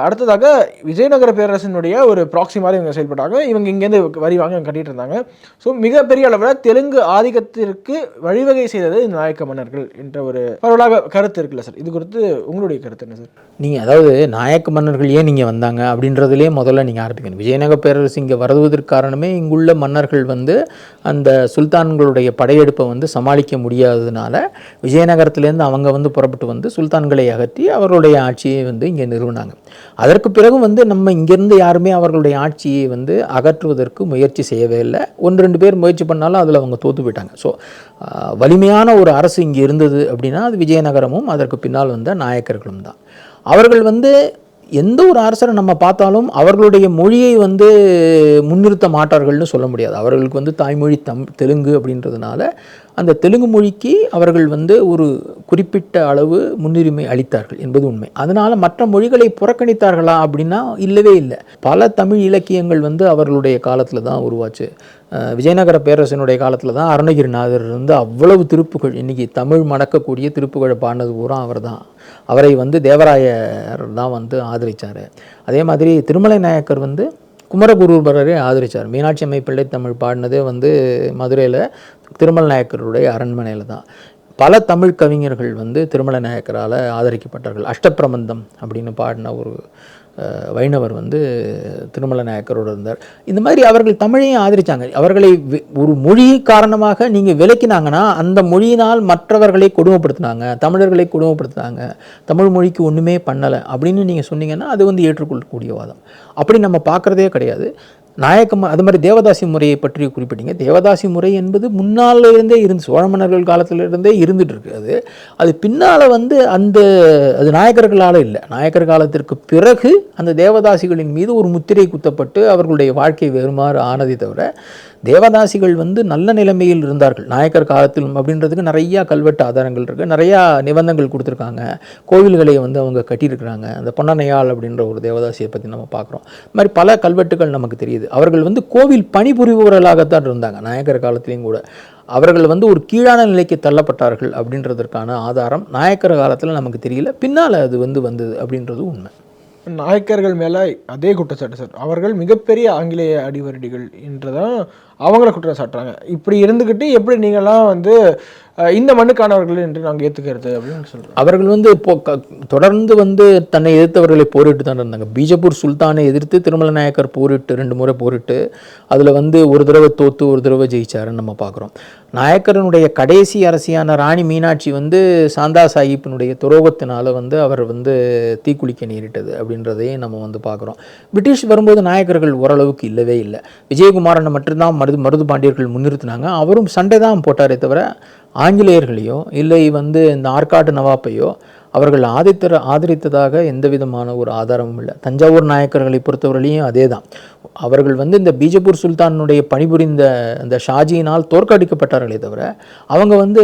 Speaker 3: அடுத்ததாக விஜயநகர பேரரசினுடைய ஒரு ப்ராக்சி மாதிரி இவங்க செயல்பட்டாங்க. இவங்க இங்கேருந்து வரி வாங்க கட்டிட்டு இருந்தாங்க. ஸோ மிகப்பெரிய அளவில் தெலுங்கு ஆதிக்கத்திற்கு வழிவகை செய்தது இந்த நாயக்க மன்னர்கள் என்ற ஒரு பரவலாக கருத்து இருக்குல்ல சார், இது குறித்து உங்களுடைய கருத்து என்ன சார்?
Speaker 2: நீங்கள் அதாவது நாயக்க மன்னர்கள் ஏன் நீங்கள் வந்தாங்க அப்படின்றதுலேயே முதல்ல நீங்கள் ஆரம்பிக்கணும். விஜயநகர பேரரசு இங்கே வருவதற்கு காரணமே இங்குள்ள மன்னர்கள் வந்து அந்த சுல்தான்களுடைய படையெடுப்பை வந்து சமாளிக்க முடியாததுனால விஜயநகரத்துலேருந்து அவங்க வந்து புறப்பட்டு வந்து சுல்தான்களை அகற்றி அவர்களுடைய ஆட்சியை வந்து இங்கே நிறுவனாங்க. அதற்கு பிறகு வந்து நம்ம இங்கேருந்து யாருமே அவர்களுடைய ஆட்சியை வந்து அகற்றுவதற்கு முயற்சி செய்யவே இல்லை. 1-2 பேர் முயற்சி பண்ணாலும் அதில் அவங்க தோற்று போயிட்டாங்க. ஸோ வலிமையான ஒரு அரசு இங்கே இருந்தது அப்படின்னா அது விஜயநகரமும் அதற்கு பின்னால் வந்த நாயக்கர்களும் தான். அவர்கள் வந்து எந்த ஒரு அரசரை நம்ம பார்த்தாலும் அவர்களுடைய மொழியை வந்து முன்னிறுத்த மாட்டார்கள்னு சொல்ல முடியாது. அவர்களுக்கு வந்து தாய்மொழி தெலுங்கு அப்படின்றதுனால அந்த தெலுங்கு மொழிக்கு அவர்கள் வந்து ஒரு குறிப்பிட்ட அளவு முன்னுரிமை அளித்தார்கள் என்பது உண்மை. அதனால் மற்ற மொழிகளை புறக்கணித்தார்களா அப்படின்னா இல்லவே இல்லை. பல தமிழ் இலக்கியங்கள் வந்து அவர்களுடைய காலத்தில் தான் உருவாச்சு. விஜயநகர பேரரசனுடைய காலத்தில் தான் அருணகிரிநாதர் இருந்து அவ்வளவு திருப்புகள், இன்றைக்கி தமிழ் மணக்கக்கூடிய திருப்புகழை பாடினது பூரா அவர் தான். அவரை வந்து தேவராயர் தான் வந்து ஆதரித்தார். அதே மாதிரி திருமலை நாயக்கர் வந்து குமரகுருபரரை ஆதரித்தார். மீனாட்சி அம்மை பிள்ளை தமிழ் பாடினதே வந்து மதுரையில் திருமலை நாயக்கருடைய அரண்மனையில் தான். பல தமிழ் கவிஞர்கள் வந்து திருமலை நாயக்கரால் ஆதரிக்கப்பட்டார்கள். அஷ்டப்பிரபந்தம் அப்படின்னு பாடின ஒரு வைணவர் வந்து திருமலை நாயக்கரோடு இருந்தார். இந்த மாதிரி அவர்கள் தமிழையும் ஆதரித்தாங்க. அவர்களை ஒரு மொழி காரணமாக நீங்கள் விலக்கினாங்கன்னா அந்த மொழியினால் மற்றவர்களை கொடுமைப்படுத்தினாங்க, தமிழர்களை கொடுமைப்படுத்தினாங்க, தமிழ் மொழிக்கு ஒன்றுமே பண்ணலை அப்படின்னு நீங்கள் சொன்னீங்கன்னா அது வந்து ஏற்றுக்கொள்ளக்கூடிய வாதம். அப்படி நம்ம பார்க்குறதே கிடையாது. அது மாதிரி தேவதாசி முறையை பற்றி குறிப்பிட்டீங்க. தேவதாசி முறை என்பது முன்னால் இருந்தே இருந்து சோழ மன்னர்கள் காலத்திலிருந்தே இருந்துகிட்டு இருக்குது. அது பின்னால் வந்து அது நாயக்கர்களால் இல்லை, நாயக்கர் காலத்திற்கு பிறகு அந்த தேவதாசிகளின் மீது ஒரு முத்திரை குத்தப்பட்டு அவர்களுடைய வாழ்க்கை வேறுமாறு ஆனதை தவிர தேவதாசிகள் வந்து நல்ல நிலைமையில் இருந்தார்கள் நாயக்கர் காலத்தில் அப்படின்றதுக்கு நிறையா கல்வெட்டு ஆதாரங்கள் இருக்குது. நிறையா நிபந்தங்கள் கொடுத்துருக்காங்க. கோவில்களை வந்து அவங்க கட்டியிருக்கிறாங்க. அந்த பொன்னனையாள் அப்படின்ற ஒரு தேவதாசியை பற்றி நம்ம பார்க்குறோம். இது மாதிரி பல கல்வெட்டுகள் நமக்கு தெரியுது. அவர்கள் வந்து கோவில் பணிபுரிபவர்களாகத்தான் இருந்தாங்க நாயக்கர் காலத்திலையும் கூட. அவர்கள் வந்து ஒரு கீழான நிலைக்கு தள்ளப்பட்டார்கள் அப்படின்றதற்கான ஆதாரம் நாயக்கர் காலத்தில் நமக்கு தெரியல, பின்னால் அது வந்தது அப்படின்றது உண்மை.
Speaker 3: நாயக்கர்கள் மேலே அதே குற்றச்சாட்டு சார், அவர்கள் மிகப்பெரிய ஆங்கிலேய அடிவருடிகள் என்றுதான் அவங்கள குற்றம் சாட்டுறாங்க. இப்படி இருந்துக்கிட்டு எப்படி நீங்களாம் வந்து இந்த மண்ணுக்கானவர்கள் என்று நாங்கள் ஏற்றுக்கிறது அப்படின்னு சொல்கிறோம்.
Speaker 2: அவர்கள் வந்து இப்போ தொடர்ந்து வந்து தன்னை எதிர்த்தவர்களை போரிட்டு தான் இருந்தாங்க. பீஜப்பூர் சுல்தானை எதிர்த்து திருமலை நாயக்கர் போரிட்டு 2 முறை போரிட்டு அதில் வந்து ஒரு தடவை தோற்று ஒரு தடவை ஜெயிச்சாருன்னு நம்ம பார்க்குறோம். நாயக்கரனுடைய கடைசி அரசியான ராணி மீனாட்சி வந்து சாந்தா சாஹிப்பினுடைய துரோகத்தினால வந்து அவர் வந்து தீக்குளிக்க நேரிட்டது அப்படின்றதையும் நம்ம வந்து பார்க்குறோம். பிரிட்டிஷ் வரும்போது நாயக்கர்கள் ஓரளவுக்கு இல்லவே இல்லை. விஜயகுமாரனை மட்டும்தான் மருது பாண்டியர்கள் முன்னிறுத்தினாங்க. அவரும் சண்டை தான் போட்டாரே தவிர ஆங்கிலேயர்களையோ இல்லை வந்து இந்த ஆற்காட்டு நவாப்பையோ அவர்கள் ஆதரித்ததாக எந்த விதமான ஒரு ஆதாரமும் இல்லை. தஞ்சாவூர் நாயக்கர்களை பொறுத்தவரையிலையும் அதே தான். அவர்கள் வந்து இந்த பீஜப்பூர் சுல்தானுடைய பணிபுரிந்த அந்த ஷாஜியினால் தோற்கடிக்கப்பட்டார்களே தவிர அவங்க வந்து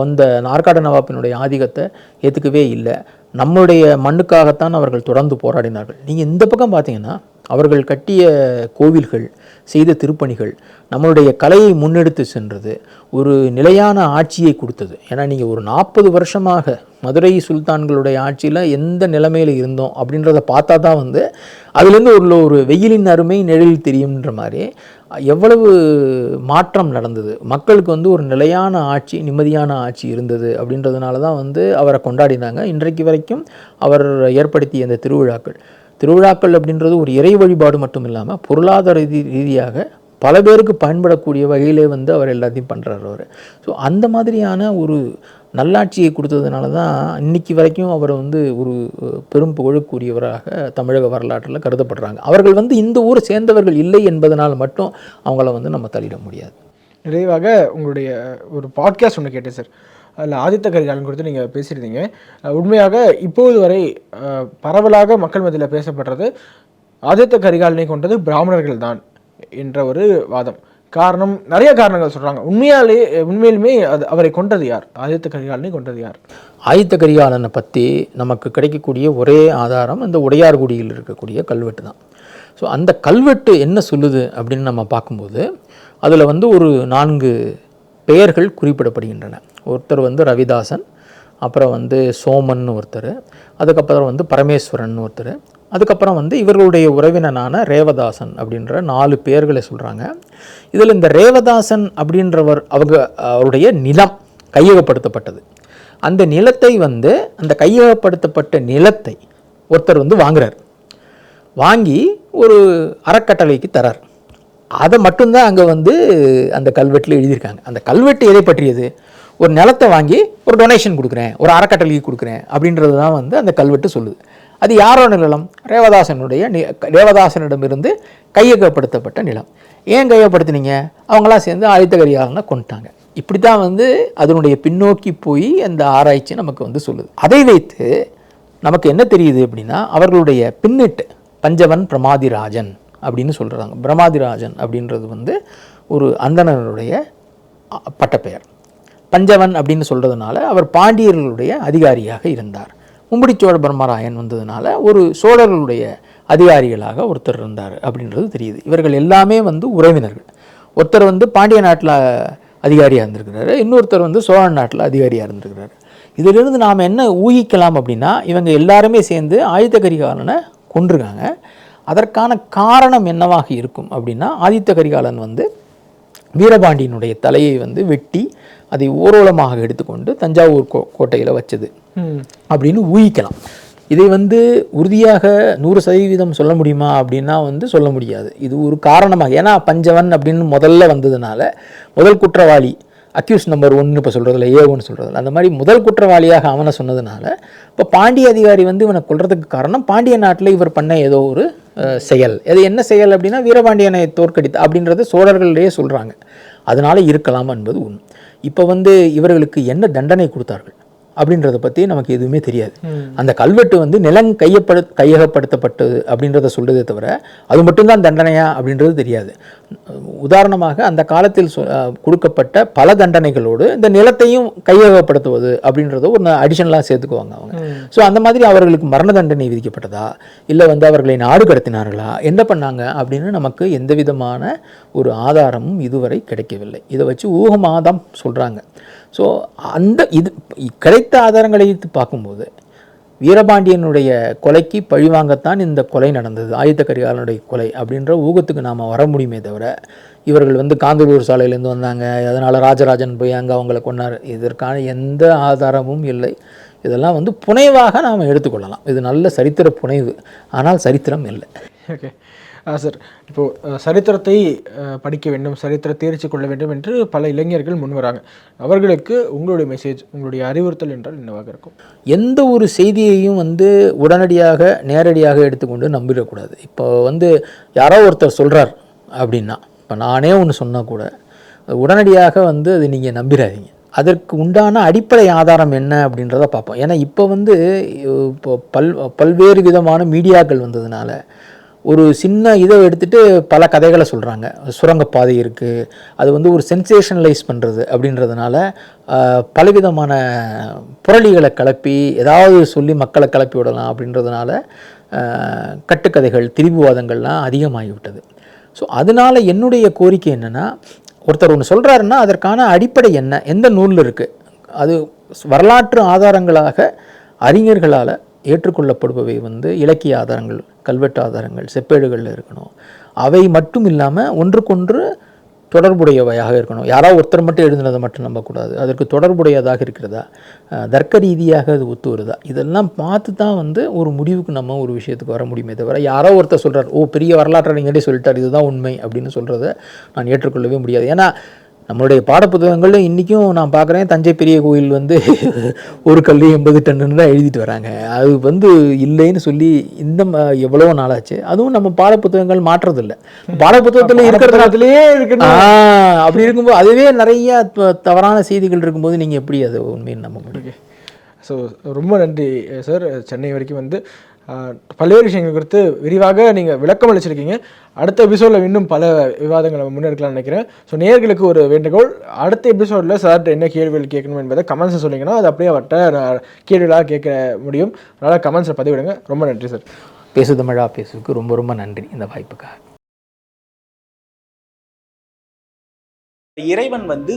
Speaker 2: அந்த ஆற்காடு நவாப்பினுடைய ஆதிக்கத்தை ஏற்றுக்கவே இல்லை. நம்முடைய மண்ணுக்காகத்தான் அவர்கள் தொடர்ந்து போராடினார்கள். நீங்கள் இந்த பக்கம் பார்த்தீங்கன்னா அவர்கள் கட்டிய கோவில்கள், செய்த திருப்பணிகள், நம்மளுடைய கலையை முன்னெடுத்து சென்றது, ஒரு நிலையான ஆட்சியை கொடுத்தது. ஏன்னா நீங்கள் ஒரு 40 வருஷமாக மதுரை சுல்தான்களுடைய ஆட்சியில் எந்த நிலைமையில் இருந்தோம் அப்படின்றத பார்த்தா தான் வந்து அதுலேருந்து ஒரு வெயிலின் அருமை நிழலில் தெரியுன்ற மாதிரி எவ்வளவு மாற்றம் நடந்தது. மக்களுக்கு வந்து ஒரு நிலையான ஆட்சி, நிம்மதியான ஆட்சி இருந்தது. அப்படின்றதுனால தான் வந்து அவரை கொண்டாடினாங்க. இன்றைக்கு வரைக்கும் அவர் ஏற்படுத்திய அந்த திருவிழாக்கள் அப்படின்றது ஒரு இறை வழிபாடு மட்டும் இல்லாமல் பொருளாதார ரீதியாக பல பேருக்கு பயன்படக்கூடிய வகையிலே வந்து அவர் எல்லாத்தையும் பண்ணுறாரு அவர். ஸோ அந்த மாதிரியான ஒரு நல்லாட்சியை கொடுத்ததுனால தான் இன்னைக்கு வரைக்கும் அவர் வந்து ஒரு பெரும் புகழுக்குரியவராக தமிழக வரலாற்றில் கருதப்படுறாங்க. அவர்கள் வந்து இந்த ஊரை சேர்ந்தவர்கள் இல்லை என்பதனால் மட்டும் அவங்கள வந்து நம்ம தள்ளிட முடியாது.
Speaker 3: நிறைவாக உங்களுடைய ஒரு பாட்காஸ்ட் ஒன்று கேட்டேன் சார். அதில் ஆதித்த கரிகாலன் குறித்து நீங்கள் பேசியிருந்தீங்க. உண்மையாக இப்போது வரை பரவலாக மக்கள் மத்தியில் பேசப்படுறது ஆதித்த கரிகாலனை கொண்டது பிராமணர்கள் தான் என்ற ஒரு வாதம். காரணம், நிறைய காரணங்கள் சொல்கிறாங்க. உண்மையிலுமே அவரை கொண்டது யார்? ஆதித்த கரிகாலனை கொண்டது யார்?
Speaker 2: ஆதித்த கரிகாலனை பற்றி நமக்கு கிடைக்கக்கூடிய ஒரே ஆதாரம் இந்த உடையார்குடியில் இருக்கக்கூடிய கல்வெட்டு தான். ஸோ அந்த கல்வெட்டு என்ன சொல்லுது அப்படின்னு நம்ம பார்க்கும்போது அதில் வந்து ஒரு 4 பெயர்கள் குறிப்பிடப்படுகின்றன. ஒருத்தர் வந்து ரவிதாசன், அப்புறம் வந்து சோமன் ஒருத்தர், அதுக்கப்புறம் வந்து பரமேஸ்வரன் ஒருத்தர், அதுக்கப்புறம் வந்து இவர்களுடைய உறவினனான ரேவதாசன் அப்படின்ற 4 பேர்களை சொல்கிறாங்க. இதில் இந்த ரேவதாசன் அப்படின்றவர் அவருடைய நிலம் கையகப்படுத்தப்பட்டது. அந்த நிலத்தை வந்து அந்த கையகப்படுத்தப்பட்ட நிலத்தை ஒருத்தர் வந்து வாங்கி ஒரு அறக்கட்டளைக்கு தரார். அதை மட்டும்தான் அங்கே வந்து அந்த கல்வெட்டில் எழுதியிருக்காங்க. அந்த கல்வெட்டு எதை பற்றியது? ஒரு நிலத்தை வாங்கி ஒரு டொனேஷன் கொடுக்குறேன், ஒரு அறக்கட்டளைக்கு கொடுக்குறேன் அப்படின்றது தான் வந்து அந்த கல்வெட்டு சொல்லுது. அது யாரோட நிலம்? ரேவதாசனிடமிருந்து கையகப்படுத்தப்பட்ட நிலம். ஏன் கையகப்படுத்தினீங்க? அவங்களாம் சேர்ந்து ஆதித்த கரிகாலனை கொண்டுட்டாங்க. இப்படி தான் வந்து அதனுடைய பின்னோக்கி போய் அந்த ஆராய்ச்சி நமக்கு வந்து சொல்லுது. அதை வைத்து நமக்கு என்ன தெரியுது அப்படின்னா அவர்களுடைய பின்னிட்டு பஞ்சவன் பிரமாதிராஜன் அப்படின்னு சொல்கிறாங்க. பிரமாதிராஜன் அப்படின்றது வந்து ஒரு அந்தணனுடைய பட்டப்பெயர். பஞ்சவன் அப்படின்னு சொல்கிறதுனால அவர் பாண்டியர்களுடைய அதிகாரியாக இருந்தார். மும்படி சோழ பிரம்மராயன் வந்ததுனால ஒரு சோழர்களுடைய அதிகாரிகளாக ஒருத்தர் இருந்தார் அப்படின்றது தெரியுது. இவர்கள் எல்லாமே வந்து உறவினர்கள். ஒருத்தர் வந்து பாண்டிய நாட்டில் அதிகாரியாக இருந்திருக்கிறாரு, இன்னொருத்தர் வந்து சோழ நாட்டில் அதிகாரியாக இருந்திருக்கிறாரு. இதிலிருந்து நாம் என்ன ஊகிக்கலாம் அப்படின்னா இவங்க எல்லாருமே சேர்ந்து ஆதித்த கரிகாலனை கொண்டிருக்காங்க. அதற்கான காரணம் என்னவாக இருக்கும் அப்படின்னா ஆதித்த கரிகாலன் வந்து வீரபாண்டியனுடைய தலையை வந்து வெட்டி அதை ஊர்வலமாக எடுத்துக்கொண்டு தஞ்சாவூர் கோட்டையில் வச்சது அப்படின்னு ஊகிக்கலாம். இதை வந்து உறுதியாக 100% சொல்ல முடியுமா அப்படின்னா வந்து சொல்ல முடியாது. இது ஒரு காரணமாக, ஏன்னா பஞ்சவன் அப்படின்னு முதல்ல வந்ததுனால முதல் குற்றவாளி அக்யூஸ் நம்பர் 1 இப்போ சொல்கிறதில்ல, A1 சொல்கிறதில்ல, அந்த மாதிரி முதல் குற்றவாளியாக அவனை சொன்னதுனால இப்போ பாண்டிய அதிகாரி வந்து இவனை கொள்றதுக்கு காரணம் பாண்டிய நாட்டில் இவர் பண்ண ஏதோ ஒரு செயல். அது என்ன செயல் அப்படின்னா வீரபாண்டியனை தோற்கடித்த அப்படின்றது சோழர்களே சொல்கிறாங்க. அதனால இருக்கலாம் என்பது உண்மை. இப்போ வந்து இவர்களுக்கு என்ன தண்டனை கொடுத்தார்கள் அப்படின்றத பற்றி நமக்கு எதுவுமே தெரியாது. அந்த கல்வெட்டு வந்து நிலம் கையகப்படுத்தப்பட்டது அப்படின்றத சொல்றதே தவிர அது மட்டும்தான் தண்டனையா அப்படின்றது தெரியாது. உதாரணமாக அந்த காலத்தில் கொடுக்கப்பட்ட பல தண்டனைகளோடு இந்த நிலத்தையும் கையகப்படுத்துவது அப்படின்றத ஒரு அடிஷனலாக சேர்த்துக்குவாங்க அவங்க. ஸோ அந்த மாதிரி அவர்களுக்கு மரண தண்டனை விதிக்கப்பட்டதா இல்லை வந்து அவர்களை நாடு கடத்தினார்களா, என்ன பண்ணாங்க அப்படின்னு நமக்கு எந்த விதமான ஒரு ஆதாரமும் இதுவரை கிடைக்கவில்லை. இதை வச்சு ஊகமாக தான் சொல்கிறாங்க. ஸோ அந்த இது கிடைத்த ஆதாரங்களை வைத்து பார்க்கும்போது வீரபாண்டியனுடைய கொலைக்கு பழிவாங்கத்தான் இந்த கொலை நடந்தது, ஆதித்த கரிகாலனுடைய கொலை அப்படின்ற ஊகத்துக்கு நாம் வர முடியுமே தவிர இவர்கள் வந்து காந்தலூர் சாலையிலேருந்து வந்தாங்க, அதனால் ராஜராஜன் போய் அங்கே அவங்களை கொன்னார், இதற்கான எந்த ஆதாரமும் இல்லை. இதெல்லாம் வந்து புனைவாக நாம் எடுத்துக்கொள்ளலாம். இது நல்ல சரித்திர புனைவு, ஆனால் சரித்திரம் இல்லை.
Speaker 3: ஓகே சார், இப்போது சரித்திரத்தை படிக்க வேண்டும், சரித்திர தேர்ச்சி கொள்ள வேண்டும் என்று பல இளைஞர்கள் முன்வராங்க. அவர்களுக்கு உங்களுடைய மெசேஜ், உங்களுடைய அறிவுறுத்தல் என்றால் என்னவாக இருக்கும்?
Speaker 2: எந்த ஒரு செய்தியையும் வந்து உடனடியாக நேரடியாக எடுத்துக்கொண்டு நம்பிடக்கூடாது. இப்போ வந்து யாரோ ஒருத்தர் சொல்கிறார் அப்படின்னா, இப்போ நானே ஒன்று சொன்னால் கூட உடனடியாக வந்து அது நீங்கள் நம்பிடாதீங்க. அதற்கு உண்டான அடிப்படை ஆதாரம் என்ன அப்படின்றத பார்ப்போம். ஏன்னா இப்போ வந்து இப்போ பல்வேறு விதமான மீடியாக்கள் வந்ததுனால ஒரு சின்ன இதை எடுத்துகிட்டு பல கதைகளை சொல்கிறாங்க. சுரங்கப்பாதை இருக்குது, அது வந்து ஒரு சென்சேஷனலைஸ் பண்ணுறது அப்படின்றதுனால பலவிதமான புரளிகளை கிளப்பி ஏதாவது சொல்லி மக்களை கிளப்பி விடலாம் அப்படின்றதுனால கட்டுக்கதைகள் திரிபுவாதங்கள்லாம் அதிகமாகிவிட்டது. ஸோ அதனால் என்னுடைய கோரிக்கை என்னென்னா, ஒருத்தர் ஒன்று சொல்கிறாருன்னா அதற்கான அடிப்படை என்ன, எந்த நூலில் இருக்குது, அது வரலாற்று ஆதாரங்களாக அறிஞர்களால் ஏற்றுக்கொள்ளப்படுபவை வந்து இலக்கிய ஆதாரங்கள், கல்வெட்டு ஆதாரங்கள், செப்பேடுகளில் இருக்கணும். அவை மட்டும் இல்லாமல் ஒன்றுக்கொன்று தொடர்புடையவையாக இருக்கணும். யாராவது ஒருத்தர் மட்டும் எழுதுனதை மட்டும் நம்பக்கூடாது. அதற்கு தொடர்புடையதாக இருக்கிறதா, தர்க்க ரீதியாக அது ஒத்து வருதா, இதெல்லாம் பார்த்து தான் வந்து ஒரு முடிவுக்கு நம்ம ஒரு விஷயத்துக்கு வர முடியுமே தவிர யாரோ ஒருத்தர் சொல்கிறார், ஓ பெரிய வரலாற்றறிஞரே சொல்லிட்டார் இதுதான் உண்மை அப்படின்னு சொல்கிறத நான் ஏற்றுக்கொள்ளவே முடியாது. ஏன்னா நம்மளுடைய பாடப்புத்தகங்களில் இன்றைக்கும் நான் பார்க்குறேன், தஞ்சை பெரிய கோயில் வந்து ஒரு கல் 80 டன்னு தான் எழுதிட்டு வராங்க. அது வந்து இல்லைன்னு சொல்லி எவ்வளோ நாளாச்சு. அதுவும் நம்ம பாடப்புத்தகங்கள் மாற்றுறதில்லை. பாடப்புத்தகத்தில் இருக்கிறதுலேயே அப்படி இருக்கும்போது அதுவே நிறைய தவறான செய்திகள் இருக்கும்போது நீங்கள் எப்படி அதை உண்மைன்னு நம்ப முடியும்?
Speaker 3: ஸோ ரொம்ப நன்றி சார். சென்னை வரைக்கும் வந்து பல்வேறு விஷயங்கள் குறித்து விரிவாக நீங்கள் விளக்கம் அளிச்சிருக்கீங்க. அடுத்த எபிசோடில் இன்னும் பல விவாதங்களை முன்னெடுக்கலாம்னு நினைக்கிறேன். ஸோ நேயர்களுக்கு ஒரு வேண்டுகோள், அடுத்த எபிசோடில் சார்கிட்ட என்ன கேள்விகள் கேட்கணும் என்பதை கமெண்ட்ஸை சொன்னீங்கன்னா அது அப்படியே அவர்கிட்ட நான் கேள்விகளாக கேட்க முடியும். அதனால் கமெண்ட்ஸில் பதிவிடுங்க. ரொம்ப நன்றி சார்.
Speaker 2: பேசு தமிழா பேசுக்கு ரொம்ப ரொம்ப நன்றி இந்த வாய்ப்புக்காக.
Speaker 4: இறைவன் வந்து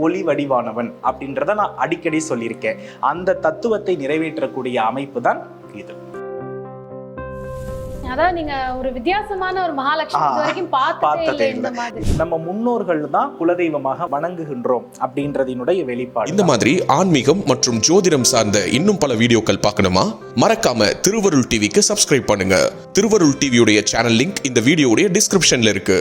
Speaker 4: ஒளி வடிவானவன் அப்படின்றத நான் அடிக்கடி சொல்லியிருக்கேன். அந்த தத்துவத்தை நிறைவேற்றக்கூடிய அமைப்பு தான் இது.
Speaker 5: அதாவது நீங்க ஒரு வித்தியாசமான ஒரு மகாலட்சுமி வரைக்கும் பார்த்ததே இந்த மாதிரி.
Speaker 4: நம்ம முன்னோர்கள் தான் குலதெய்வமாக வணங்குகின்றோம் அப்படின்றதினுடைய வெளிப்பாடு.
Speaker 6: இந்த மாதிரி ஆன்மீகம் மற்றும் ஜோதிடம் சார்ந்த இன்னும் பல வீடியோக்கள் பார்க்கணுமா? மறக்காம திருவருள் டிவிக்கு சப்ஸ்கிரைப் பண்ணுங்க. திருவருள் டிவியுடைய சேனல் லிங்க் இந்த வீடியோடைய டிஸ்கிரிப்ஷன்ல இருக்கு.